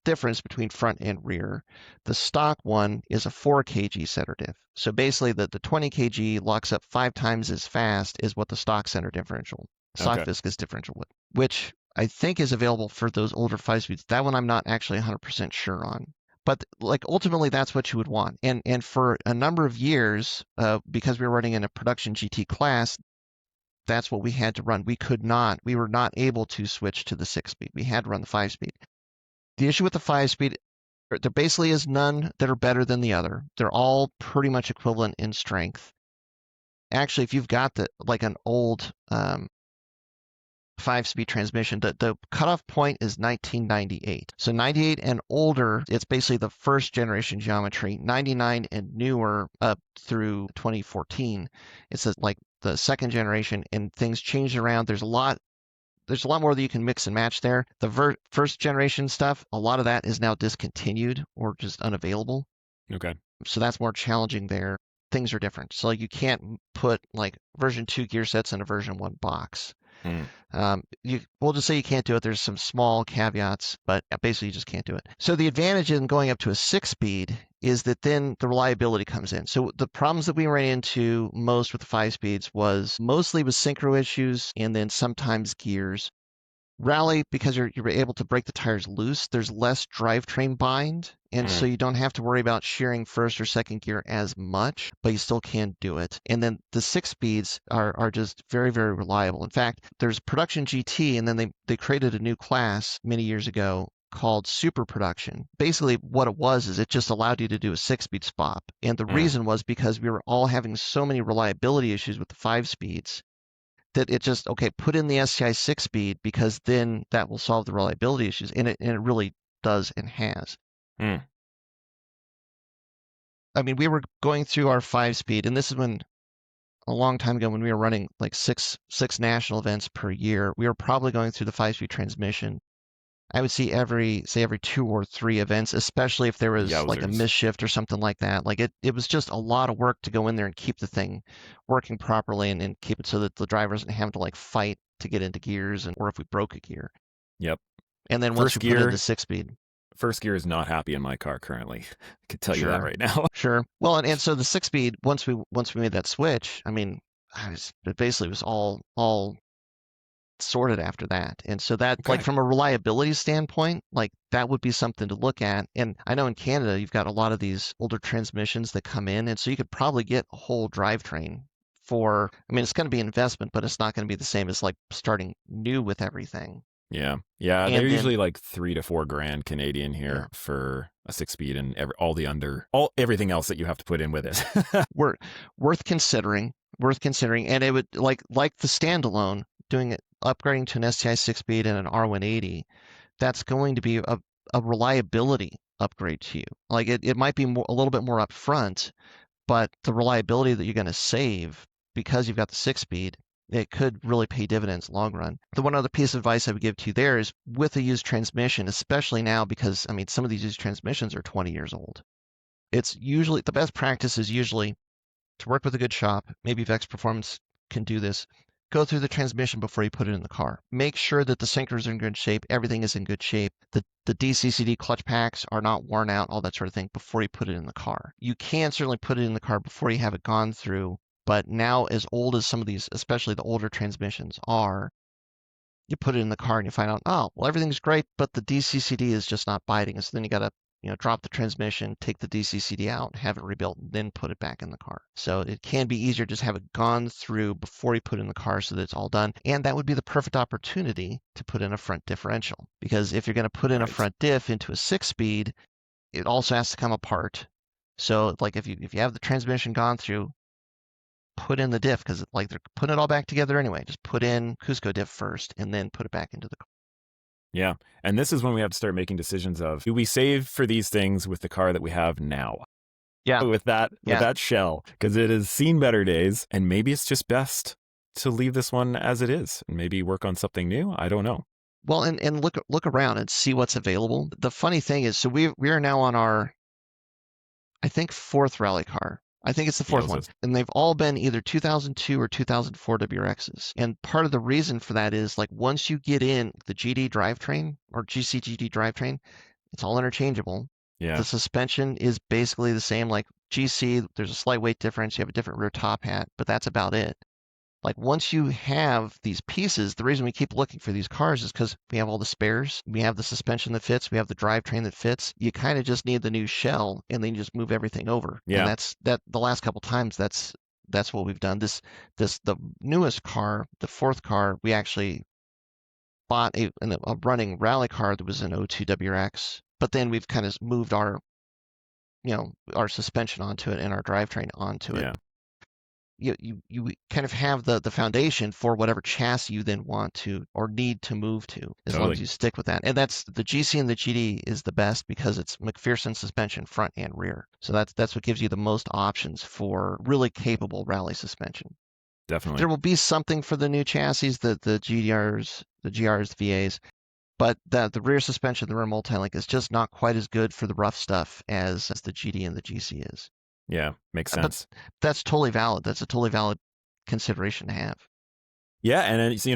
difference between front and rear. The stock one is a 4 kg center diff. So basically the 20 kg locks up 5 times as fast as what the stock center differential, stock viscous differential would, which I think is available for those older 5-speeds. That one I'm not actually 100% sure on. But like ultimately that's what you would want. And for a number of years, because we were running in a production GT class, that's what we had to run. We were not able to switch to the 6-speed. We had to run the 5-speed. The issue with the 5-speed, there basically is none that are better than the other. They're all pretty much equivalent in strength. Actually, if you've got an old 5-speed transmission, the cutoff point is 1998. So 98 and older, it's basically the first generation geometry. 99 and newer up through 2014, it's like the second generation, and things changed around. There's a lot more that you can mix and match there. The first generation stuff, a lot of that is now discontinued or just unavailable. Okay. So that's more challenging there. Things are different. So you can't put like version 2 gear sets in a version 1 box. We'll just say you can't do it. There's some small caveats, but basically you just can't do it. So the advantage in going up to a 6-speed is that then the reliability comes in. So the problems that we ran into most with the 5-speeds was mostly with synchro issues and then sometimes gears. Rally, because you're able to break the tires loose, there's less drivetrain bind, and so you don't have to worry about shearing first or second gear as much, but you still can do it. And then the 6-speeds are just very, very reliable. In fact, there's production GT, and then they created a new class many years ago called super production. Basically what it was is it just allowed you to do a 6-speed swap. And the reason was because we were all having so many reliability issues with the 5-speeds that it just, put in the SCI 6-speed, because then that will solve the reliability issues. And it really does and has. I mean, we were going through our 5-speed, and this is when, a long time ago, when we were running like six national events per year, we were probably going through the 5-speed transmission. I would see every 2 or 3 events, especially if there was like a misshift or something like that. Like it was just a lot of work to go in there and keep the thing working properly and keep it so that the driver doesn't have to like fight to get into gears, or if we broke a gear. Yep. And then once you put in the 6-speed. First gear is not happy in my car currently. I can tell you that Sure. right now. Sure. Well, and so the 6-speed, once we made that switch, I mean, it basically was all sorted after that. And so that, like, Okay. from a reliability standpoint, like, that would be something to look at. And I know in Canada, you've got a lot of these older transmissions that come in, and so you could probably get a whole drivetrain for, I mean, it's going to be an investment, but it's not going to be the same as like starting new with everything. Yeah. Yeah. They're And then, usually like $3,000 to $4,000 Canadian yeah, here for a 6-speed and everything else that you have to put in with it. worth considering, and it would like the standalone, doing it, upgrading to an STI 6-speed and an R180, that's going to be a reliability upgrade to you. Like it might be a little bit more upfront, but the reliability that you're going to save because you've got the 6-speed, it could really pay dividends long run. The one other piece of advice I would give to you there is with a used transmission, especially now, because I mean, some of these used transmissions are 20 years old. It's usually the best practice is usually to work with a good shop. Maybe Vex Performance can do this. Go through the transmission before you put it in the car. Make sure that the sinkers are in good shape. Everything is in good shape. The DCCD clutch packs are not worn out, all that sort of thing, before you put it in the car. You can certainly put it in the car before you have it gone through. But now, as old as some of these, especially the older transmissions are, you put it in the car and you find out, oh, well, everything's great, but the DCCD is just not biting. So then you got to, drop the transmission, take the DCCD out, have it rebuilt, and then put it back in the car. So it can be easier just have it gone through before you put it in the car so that it's all done. And that would be the perfect opportunity to put in a front differential. Because if you're going to put in a front diff into a 6-speed, it also has to come apart. So like if you have the transmission gone through, put in the diff, because like they're putting it all back together anyway. Just put in Cusco diff first and then put it back into the car. Yeah. And this is when we have to start making decisions of, do we save for these things with the car that we have now? Yeah. With that shell, because it has seen better days, and maybe it's just best to leave this one as it is and maybe work on something new. I don't know. Well, and look around and see what's available. The funny thing is, so we are now on our, I think, 4th rally car. I think it's the 4th one. And they've all been either 2002 or 2004 WRXs. And part of the reason for that is, like, once you get in the GD drivetrain or GCGD drivetrain, it's all interchangeable. Yeah. The suspension is basically the same. Like GC, there's a slight weight difference. You have a different rear top hat, but that's about it. Like once you have these pieces, the reason we keep looking for these cars is because we have all the spares. We have the suspension that fits. We have the drivetrain that fits. You kind of just need the new shell, and then you just move everything over. Yeah. And that's the last couple times. That's what we've done. The newest car, the 4th car, we actually bought a running rally car that was an 02 WRX, but then we've kind of moved our suspension onto it and our drivetrain onto it. Yeah. You kind of have the foundation for whatever chassis you then want to or need to move to, as long as you stick with that. And that's the GC and the GD is the best because it's McPherson suspension front and rear. So that's what gives you the most options for really capable rally suspension. Definitely. There will be something for the new chassis, the GRs, the VAs, but the rear suspension, the rear multi-link is just not quite as good for the rough stuff as the GD and the GC is. Yeah, makes sense. But that's totally valid. That's a totally valid consideration to have. Yeah, and it's,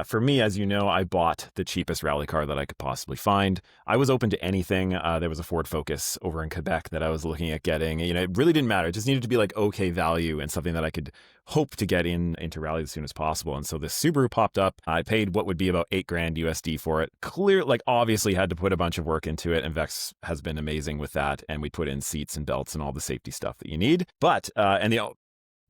for me, as you know, I bought the cheapest rally car that I could possibly find. I was open to anything. There was a Ford Focus over in Quebec that I was looking at getting. It really didn't matter. It just needed to be like okay value and something that I could hope to get into rally as soon as possible. And so this Subaru popped up. I paid what would be about $8,000 USD for it. Obviously had to put a bunch of work into it, and Vex has been amazing with that. And we put in seats and belts and all the safety stuff that you need. But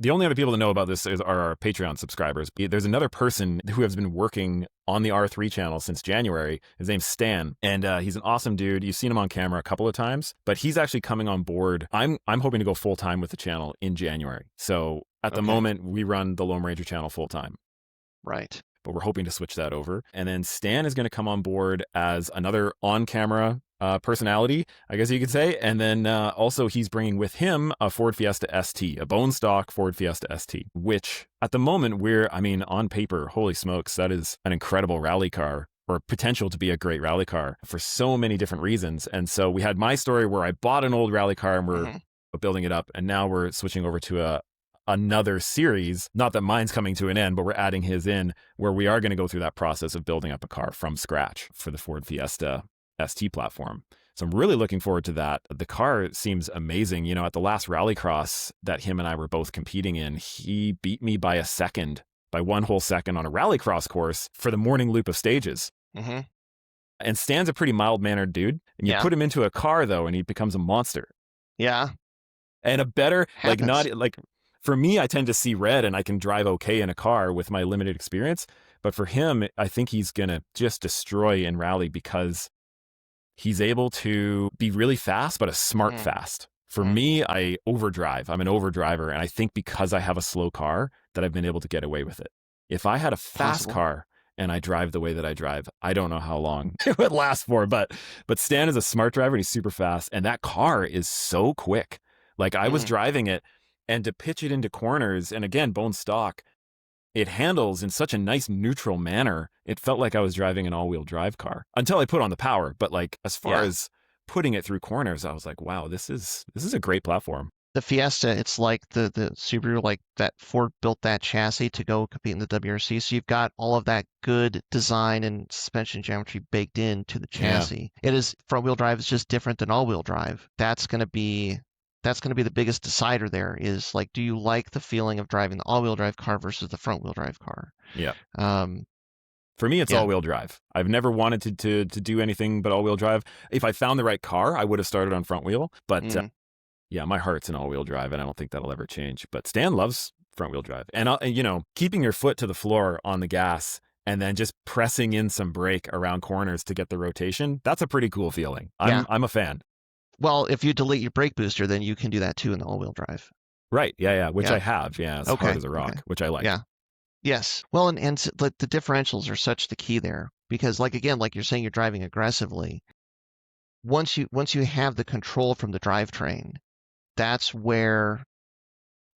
the only other people that know about this are our Patreon subscribers. There's another person who has been working on the R3 channel since January. His name's Stan, and he's an awesome dude. You've seen him on camera a couple of times, but he's actually coming on board. I'm hoping to go full time with the channel in January. So at the moment, we run the Loam Ranger channel full time. Right. But we're hoping to switch that over. And then Stan is going to come on board as another on-camera personality, I guess you could say. And then also he's bringing with him a Ford Fiesta ST, a bone stock Ford Fiesta ST, which at the moment on paper, holy smokes, that is an incredible rally car, or potential to be a great rally car for so many different reasons. And so we had my story where I bought an old rally car and we're building it up, and now we're switching over to another series. Not that mine's coming to an end, but we're adding his in, where we are going to go through that process of building up a car from scratch for the Ford Fiesta ST platform. So I'm really looking forward to that. The car seems amazing. You know, at the last rallycross that him and I were both competing in, he beat me by one whole second on a rallycross course for the morning loop of stages. Mm-hmm. And Stan's a pretty mild-mannered dude. And you Yeah. put him into a car, though, and he becomes a monster. Yeah. And a better, Happens. for me, I tend to see red and I can drive okay in a car with my limited experience. But for him, I think he's going to just destroy in rally because he's able to be really fast, but a smart fast. For me, I overdrive. I'm an overdriver. And I think because I have a slow car that I've been able to get away with it. If I had a fast car and I drive the way that I drive, I don't know how long it would last for. But Stan is a smart driver and he's super fast. And that car is so quick. Like I was driving it, and to pitch it into corners, and again, bone stock, it handles in such a nice neutral manner. It felt like I was driving an all-wheel drive car until I put on the power. But like as far as putting it through corners, I was like, wow, this is a great platform. The Fiesta, it's like the Subaru, like that Ford built that chassis to go compete in the WRC. So you've got all of that good design and suspension geometry baked into the chassis. It is front-wheel drive is just different than all-wheel drive. That's going to be the biggest decider there is like, do you like the feeling of driving the all-wheel drive car versus the front-wheel drive car? Yeah. For me, it's all-wheel drive. I've never wanted to do anything but all-wheel drive. If I found the right car, I would have started on front-wheel. But yeah, my heart's an all-wheel drive, and I don't think that'll ever change. But Stan loves front-wheel drive. And, you know, keeping your foot to the floor on the gas and then just pressing in some brake around corners to get the rotation, that's a pretty cool feeling. I'm a fan. Well, if you delete your brake booster, then you can do that too in the all-wheel drive. Right. Yeah. Which I have. Yeah. It's hard as a rock, which I like. Yeah. Yes. Well, and the differentials are such the key there because, like, again, like you're saying, you're driving aggressively. Once you have the control from the drivetrain, that's where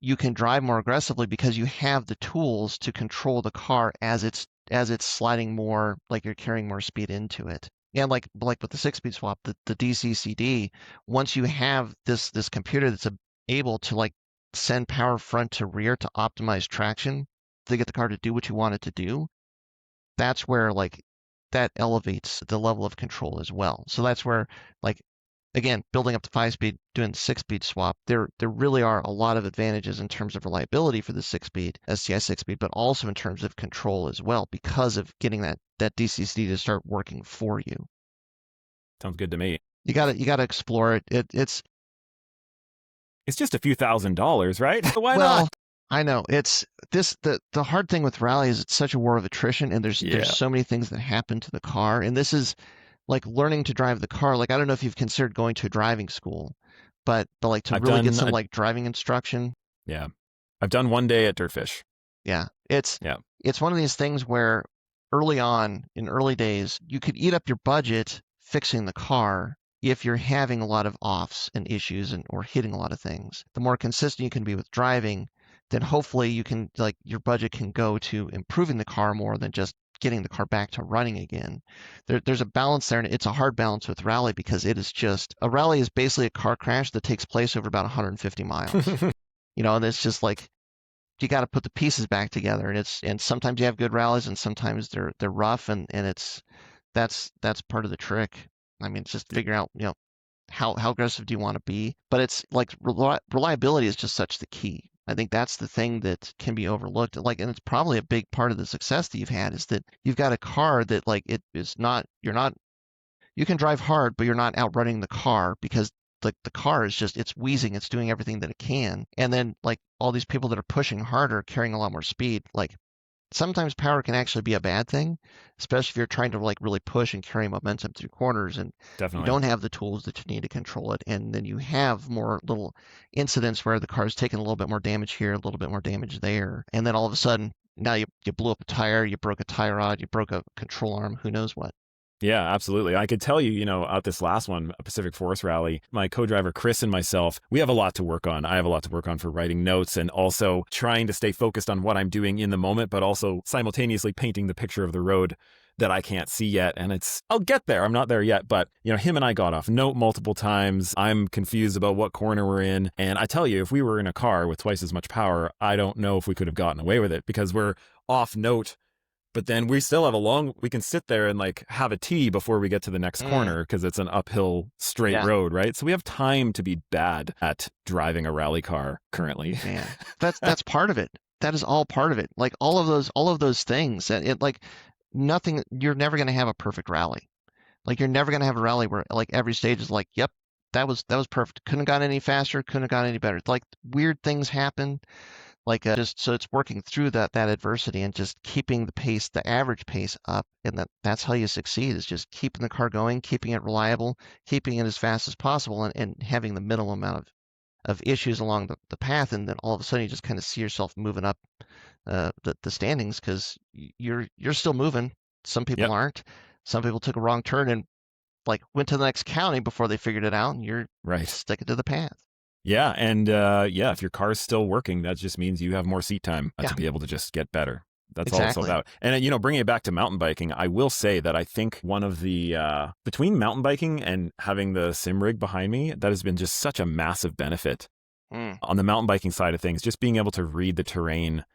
you can drive more aggressively because you have the tools to control the car as it's sliding more, like you're carrying more speed into it. And like with the 6-speed swap, the DCCD, once you have this computer that's able to like send power front to rear to optimize traction to get the car to do what you want it to do, that's where like that elevates the level of control as well. So that's where, like, again, building up the 5-speed, doing the 6-speed swap, there really are a lot of advantages in terms of reliability for the 6-speed, STI 6-speed, but also in terms of control as well because of getting that DCCD to start working for you. Sounds good to me. You gotta explore it. It's just a few $1,000s, right? Why well, not? I know it's the hard thing with rally is it's such a war of attrition, and there's so many things that happen to the car, and this is like learning to drive the car. Like I don't know if you've considered going to a driving school, but like to really get some like driving instruction. Yeah, I've done one day at Dirtfish. Yeah, it's one of these things where early on in early days you could eat up your budget fixing the car if you're having a lot of offs and issues or hitting a lot of things. The more consistent you can be with driving, then hopefully you can like your budget can go to improving the car more than just getting the car back to running again. There's a balance there, and it's a hard balance with rally because it is just a rally is basically a car crash that takes place over about 150 miles. You know, and it's just like you got to put the pieces back together, and sometimes you have good rallies and sometimes they're rough, and that's part of the trick. I mean, it's just figuring out, you know, how aggressive do you want to be? But it's like reliability is just such the key. I think that's the thing that can be overlooked. Like, and it's probably a big part of the success that you've had is that you've got a car that like it is not, you can drive hard, but you're not outrunning the car because like the car is just, it's wheezing, it's doing everything that it can. And then like all these people that are pushing harder, carrying a lot more speed, like sometimes power can actually be a bad thing, especially if you're trying to like really push and carry momentum through corners and you don't have the tools that you need to control it. And then you have more little incidents where the car's taking a little bit more damage here, a little bit more damage there. And then all of a sudden, now you blew up a tire, you broke a tie rod, you broke a control arm, who knows what. Yeah, absolutely. I could tell you, you know, out this last one, a Pacific Forest Rally, my co-driver Chris and myself, we have a lot to work on. I have a lot to work on for writing notes and also trying to stay focused on what I'm doing in the moment, but also simultaneously painting the picture of the road that I can't see yet. And I'll get there. I'm not there yet, but you know, him and I got off note multiple times. I'm confused about what corner we're in. And I tell you, if we were in a car with twice as much power, I don't know if we could have gotten away with it because we're off note But then we still have we can sit there and like have a tea before we get to the next corner because it's an uphill straight road, right? So we have time to be bad at driving a rally car currently. Man, that's part of it. That is all part of it. Like all of those things, and it like nothing. You're never going to have a perfect rally. Like you're never going to have a rally where like every stage is like, yep, that was perfect. Couldn't have gone any faster. Couldn't have gone any better. Like weird things happen. Like just so it's working through that adversity and just keeping the pace, the average pace up, and that's how you succeed. Is just keeping the car going, keeping it reliable, keeping it as fast as possible, and having the minimum amount of issues along the path, and then all of a sudden you just kind of see yourself moving up the standings because you're still moving. Some people aren't. Some people took a wrong turn and like went to the next county before they figured it out, and you're sticking to the path. Yeah, and if your car's still working, that just means you have more seat time to be able to just get better. That's all it's all about. And, bringing it back to mountain biking, I will say that I think one of the, between mountain biking and having the sim rig behind me, that has been just such a massive benefit. On the mountain biking side of things, just being able to read the terrain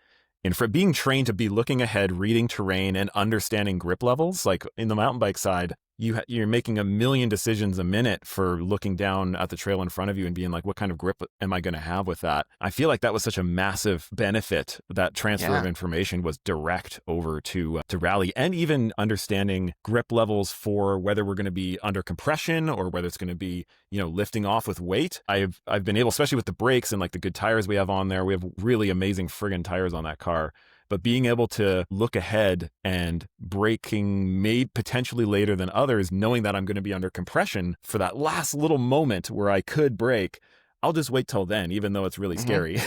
and for being trained to be looking ahead, reading terrain and understanding grip levels. Like in the mountain bike side, you're making a million decisions a minute for looking down at the trail in front of you and being like, what kind of grip am I going to have with that? I feel like that was such a massive benefit. That transfer of information was direct over to rally, and even understanding grip levels for whether we're going to be under compression or whether it's going to be, lifting off with weight. I've been able, especially with the brakes and like the good tires we have on there, we have really amazing friggin' tires on that car. But being able to look ahead and braking made potentially later than others, knowing that I'm going to be under compression for that last little moment where I could brake, I'll just wait till then, even though it's really scary.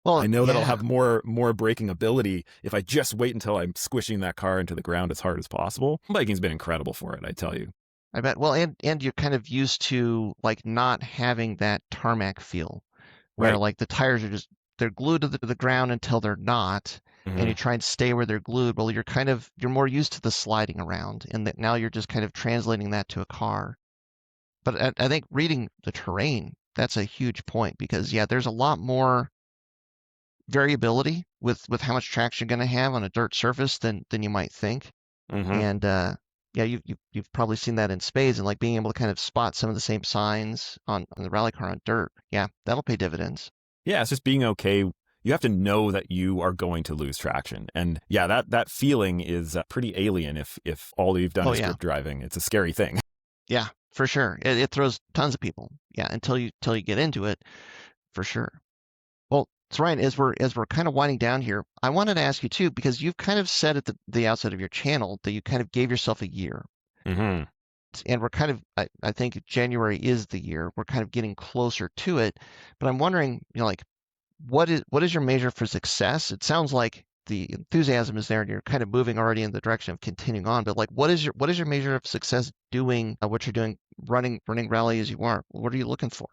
Well, I know that I'll have more braking ability if I just wait until I'm squishing that car into the ground as hard as possible. Biking's been incredible for it, I tell you. I bet. Well, and you're kind of used to like not having that tarmac feel where like the tires are they're glued to the ground until they're not. And you try and stay where they're glued. Well, you're more used to the sliding around, and that now you're just kind of translating that to a car. But I think reading the terrain, that's a huge point because there's a lot more variability with how much traction you're going to have on a dirt surface than you might think. And you've probably seen that in spades, and like being able to kind of spot some of the same signs on the rally car on dirt. Yeah, that'll pay dividends. Yeah, it's just being okay. You have to know that you are going to lose traction. And that feeling is pretty alien if all you've done is grip driving. It's a scary thing. Yeah, for sure. It throws tons of people. Yeah, until you get into it, for sure. Well, so Ryan, as we're kind of winding down here, I wanted to ask you too, because you've kind of said at the outset of your channel that you kind of gave yourself a year. And we're kind of, I think January is the year. We're kind of getting closer to it. But I'm wondering, like, what is your measure for success? It sounds like the enthusiasm is there and you're kind of moving already in the direction of continuing on, but like what is your measure of success doing what you're doing, running rally as you are? What are you looking for?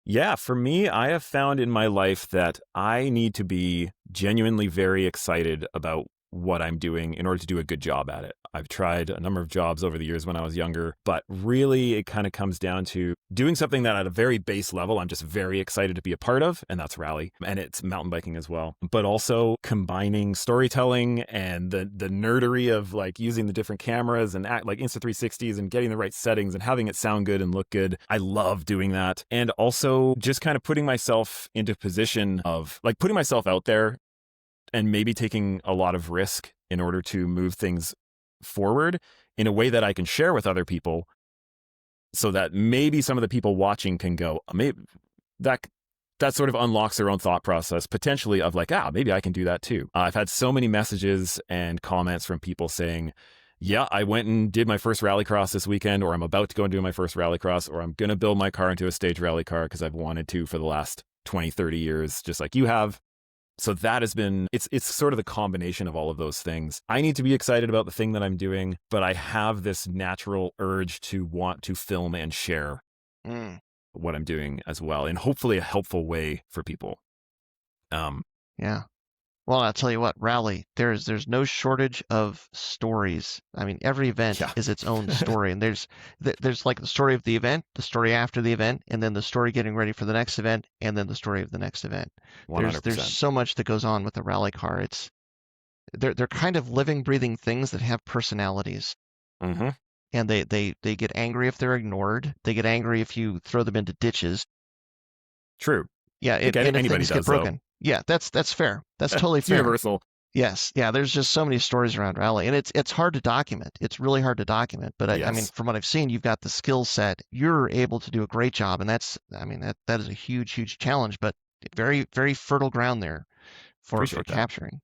Yeah, for me, I have found in my life that I need to be genuinely very excited about what I'm doing in order to do a good job at it. I've tried a number of jobs over the years when I was younger, but really it kind of comes down to doing something that at a very base level, I'm just very excited to be a part of, and that's rally, and it's mountain biking as well. But also combining storytelling and the nerdery of like using the different cameras and like Insta360s and getting the right settings and having it sound good and look good. I love doing that. And also just kind of putting myself into a position of like putting myself out there and maybe taking a lot of risk in order to move things forward in a way that I can share with other people so that maybe some of the people watching can go, maybe that sort of unlocks their own thought process potentially of like, maybe I can do that too. I've had so many messages and comments from people saying, yeah, I went and did my first rallycross this weekend, or I'm about to go and do my first rallycross, or I'm going to build my car into a stage rally car because I've wanted to for the last 20, 30 years, just like you have. So that has been, it's sort of the combination of all of those things. I need to be excited about the thing that I'm doing, but I have this natural urge to want to film and share what I'm doing as well, in hopefully a helpful way for people. Yeah. Well, I'll tell you what, rally, there's no shortage of stories. I mean, every event is its own story, and there's like the story of the event, the story after the event, and then the story getting ready for the next event, and then the story of the next event. 100%. There's so much that goes on with the rally car. they're kind of living, breathing things that have personalities. Mm-hmm. And they get angry if they're ignored. They get angry if you throw them into ditches. True. Yeah, I think and if anybody things does, get broken. Yeah, that's fair. That's totally It's fair. universal. Yes, yeah. There's just so many stories around rally, and it's hard to document. It's really hard to document. But I mean, Yes. from what I've seen, you've got the skill set. You're able to do a great job, and that is a huge challenge, but very very fertile ground there for Appreciate that. capturing.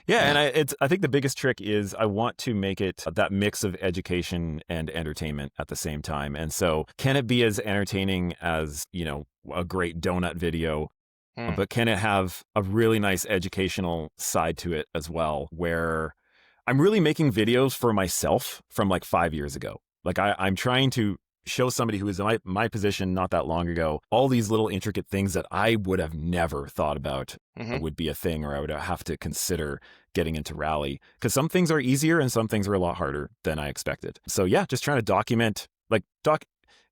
Yeah, Yeah. and I think the biggest trick is I want to make it that mix of education and entertainment at the same time. And so, can it be as entertaining as, a great donut video, but can it have a really nice educational side to it as well, where I'm really making videos for myself from like 5 years ago. Like I'm trying to show somebody who was in my position not that long ago, all these little intricate things that I would have never thought about would be a thing, or I would have to consider getting into rally, because some things are easier and some things are a lot harder than I expected. So yeah, just trying to document,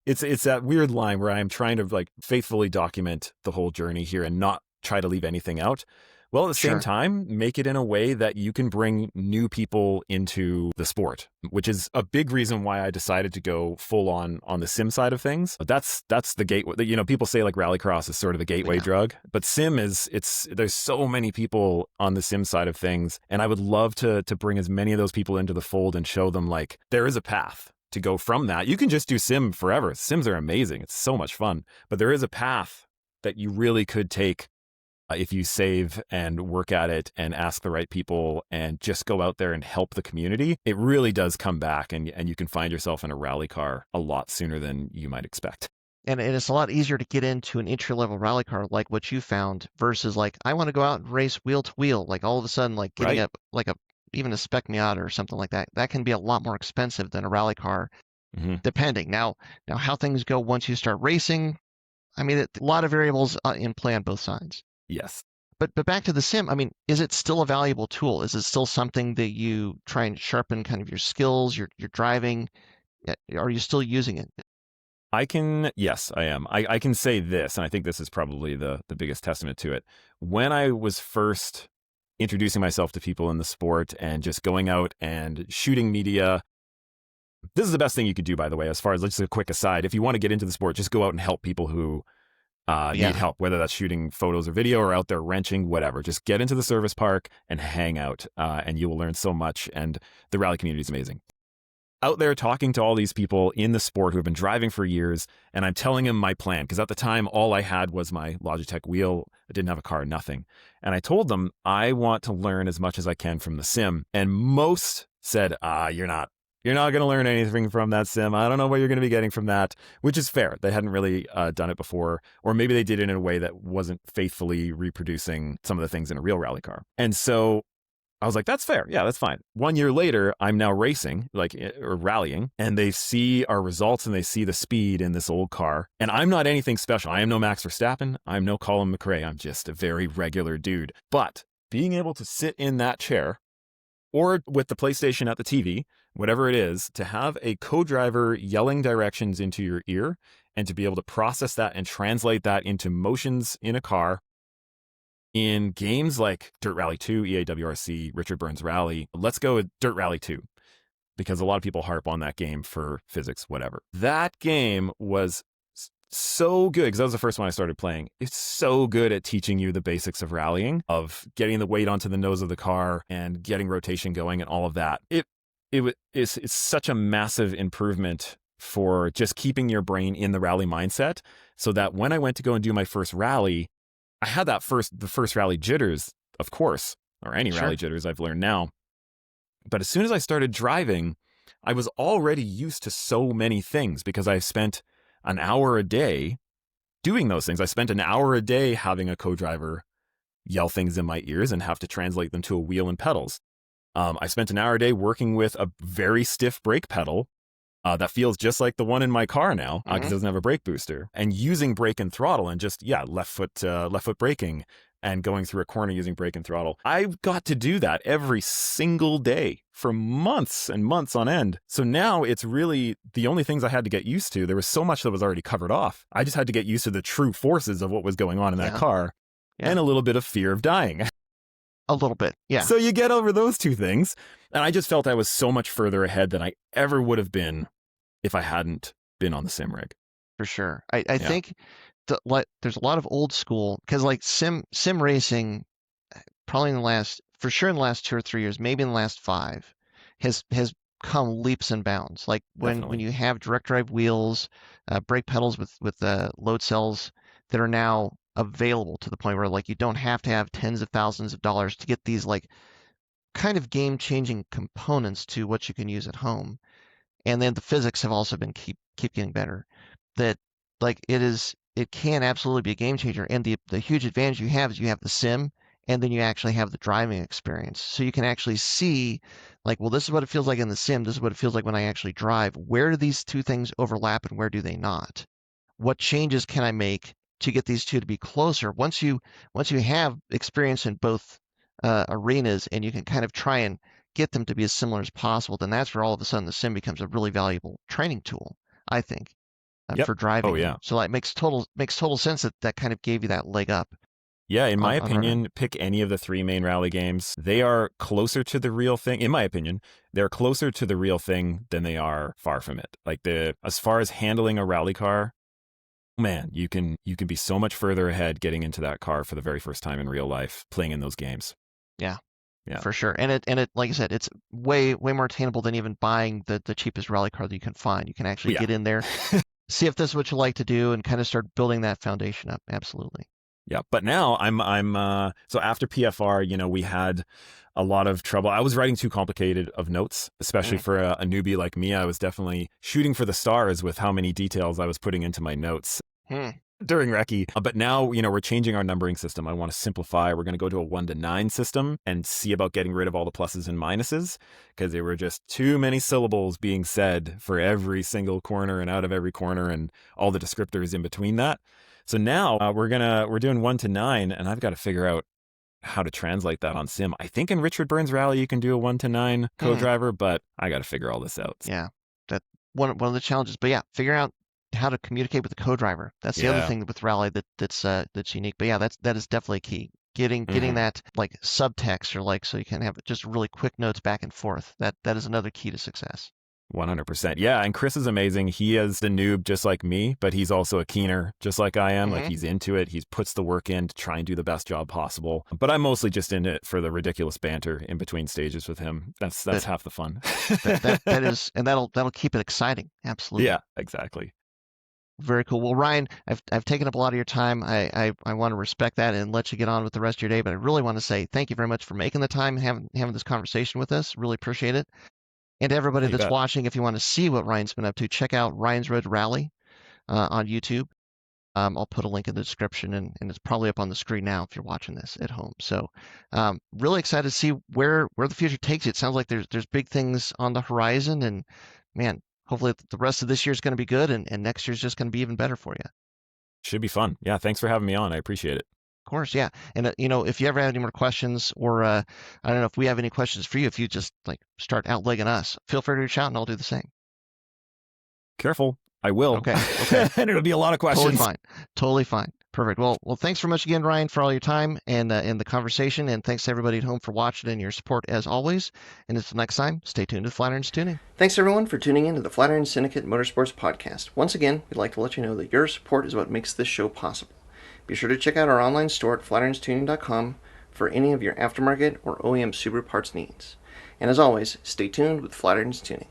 it's that weird line where I'm trying to like faithfully document the whole journey here and not try to leave anything out. Well, at the same time, make it in a way that you can bring new people into the sport, which is a big reason why I decided to go full on the sim side of things. That's the gateway. People say like rallycross is sort of the gateway drug, but sim there's so many people on the sim side of things. And I would love to bring as many of those people into the fold and show them like there is a path to go from that. You can just do sim forever. Sims are amazing. It's so much fun, but there is a path that you really could take if you save and work at it and ask the right people and just go out there and help the community. It really does come back, and you can find yourself in a rally car a lot sooner than you might expect. And it's a lot easier to get into an entry-level rally car like what you found versus like, I want to go out and race wheel to wheel. Like all of a sudden, like getting up like even a Spec Miata or something like that, that can be a lot more expensive than a rally car, depending. Now how things go once you start racing, I mean, a lot of variables in play on both sides. Yes. But back to the sim, I mean, is it still a valuable tool? Is it still something that you try and sharpen kind of your skills, your driving? Are you still using it? Yes, I am. I can say this, and I think this is probably the biggest testament to it. When I was first introducing myself to people in the sport and just going out and shooting media, this is the best thing you could do, by the way, as far as just a quick aside. If you want to get into the sport, just go out and help people who need help, whether that's shooting photos or video or out there wrenching, whatever. Just get into the service park and hang out, and you will learn so much. And the rally community is amazing. Out there talking to all these people in the sport who have been driving for years, and I'm telling them my plan, because at the time, all I had was my Logitech wheel. I didn't have a car, nothing. And I told them, I want to learn as much as I can from the sim. And most said, you're not going to learn anything from that sim. I don't know what you're going to be getting from that, which is fair. They hadn't really done it before, or maybe they did it in a way that wasn't faithfully reproducing some of the things in a real rally car. And so I was like, that's fair. Yeah, that's fine. 1 year later, I'm now racing, or rallying, and they see our results and they see the speed in this old car. And I'm not anything special. I am no Max Verstappen. I'm no Colin McRae. I'm just a very regular dude. But being able to sit in that chair, or with the PlayStation at the TV, whatever it is, to have a co-driver yelling directions into your ear and to be able to process that and translate that into motions in a car in games like Dirt Rally 2, EAWRC, Richard Burns Rally. Let's go with Dirt Rally 2, because a lot of people harp on that game for physics, whatever. That game was so good, because that was the first one I started playing. It's so good at teaching you the basics of rallying, of getting the weight onto the nose of the car and getting rotation going and all of that. It's such a massive improvement for just keeping your brain in the rally mindset, so that when I went to go and do my first rally, I had the first rally jitters, of course, or any rally jitters I've learned now. But as soon as I started driving, I was already used to so many things, because I spent an hour a day doing those things. I spent an hour a day having a co-driver yell things in my ears and have to translate them to a wheel and pedals. I spent an hour a day working with a very stiff brake pedal that feels just like the one in my car now, because it doesn't have a brake booster, and using brake and throttle and just, left foot braking and going through a corner using brake and throttle. I got to do that every single day for months and months on end. So now it's really the only things I had to get used to. There was so much that was already covered off. I just had to get used to the true forces of what was going on in that car and a little bit of fear of dying. A little bit, yeah. So you get over those two things. And I just felt I was so much further ahead than I ever would have been if I hadn't been on the sim rig. For sure. I think there's a lot of old school, because like sim racing, probably in the last 2 or 3 years, maybe in the last 5, has come leaps and bounds. Like when you have direct drive wheels, brake pedals with load cells that are now available to the point where like you don't have to have tens of thousands of dollars to get these like kind of game-changing components to what you can use at home. And then the physics have also been keep getting better. That like it can absolutely be a game changer. And the huge advantage you have is you have the sim, and then you actually have the driving experience. So you can actually see like, well, this is what it feels like in the sim. This is what it feels like when I actually drive. Where do these two things overlap and where do they not? What changes can I make to get these two to be closer? Once you have experience in both arenas, and you can kind of try and get them to be as similar as possible, then that's where all of a sudden the sim becomes a really valuable training tool, I think, for driving. Oh, yeah. So it makes total sense that kind of gave you that leg up. Yeah, in my opinion, pick any of the 3 main rally games. They are closer to the real thing. In my opinion, they're closer to the real thing than they are far from it. Like as far as handling a rally car, man, you can be so much further ahead getting into that car for the very first time in real life, playing in those games. Yeah. Yeah. For sure. And it like I said, it's way more attainable than even buying the cheapest rally car that you can find. You can actually get in there, see if this is what you like to do, and kind of start building that foundation up. Absolutely. Yeah, but now I'm so after PFR, we had a lot of trouble. I was writing too complicated of notes, especially for a newbie like me. I was definitely shooting for the stars with how many details I was putting into my notes during recce. But now, we're changing our numbering system. I want to simplify. We're going to go to a 1 to 9 system and see about getting rid of all the pluses and minuses, because there were just too many syllables being said for every single corner and out of every corner and all the descriptors in between that. So now we're doing 1 to 9, and I've got to figure out how to translate that on sim. I think in Richard Burns Rally you can do a 1 to 9 co-driver, but I got to figure all this out. Yeah, that one of the challenges. But yeah, figure out how to communicate with the co-driver. That's the other thing with Rally that's unique. But yeah, that is definitely key. Getting that like subtext, or like, so you can have just really quick notes back and forth. That is another key to success. 100%. Yeah, and Chris is amazing. He is the noob just like me, but he's also a keener just like I am. Like, he's into it. He puts the work in to try and do the best job possible. But I'm mostly just in it for the ridiculous banter in between stages with him. That's half the fun. that is, and that'll keep it exciting. Absolutely. Yeah, exactly. Very cool. Well, Ryan, I've taken up a lot of your time. I want to respect that and let you get on with the rest of your day. But I really want to say thank you very much for making the time and having this conversation with us. Really appreciate it. And to everybody that's watching, if you want to see what Ryan's been up to, check out Ryan's Road Rally on YouTube. I'll put a link in the description, and it's probably up on the screen now if you're watching this at home. So really excited to see where the future takes you. It sounds like there's big things on the horizon, and man, hopefully the rest of this year is going to be good, and next year's just going to be even better for you. Should be fun. Yeah, thanks for having me on. I appreciate it. Of course, yeah. And if you ever have any more questions, or I don't know if we have any questions for you, if you just like start outlegging us, feel free to reach out and I'll do the same. Careful. I will. Okay. And it'll be a lot of questions. Totally fine. Perfect. Well, thanks very much again, Ryan, for all your time and the conversation. And thanks to everybody at home for watching and your support as always. And until next time, stay tuned to Flatirons Tuning. Thanks everyone for tuning in to the Flatirons Syndicate Motorsports Podcast. Once again, we'd like to let you know that your support is what makes this show possible. Be sure to check out our online store at flatirons.com for any of your aftermarket or OEM Subaru parts needs. And as always, stay tuned with Flatirons Tuning.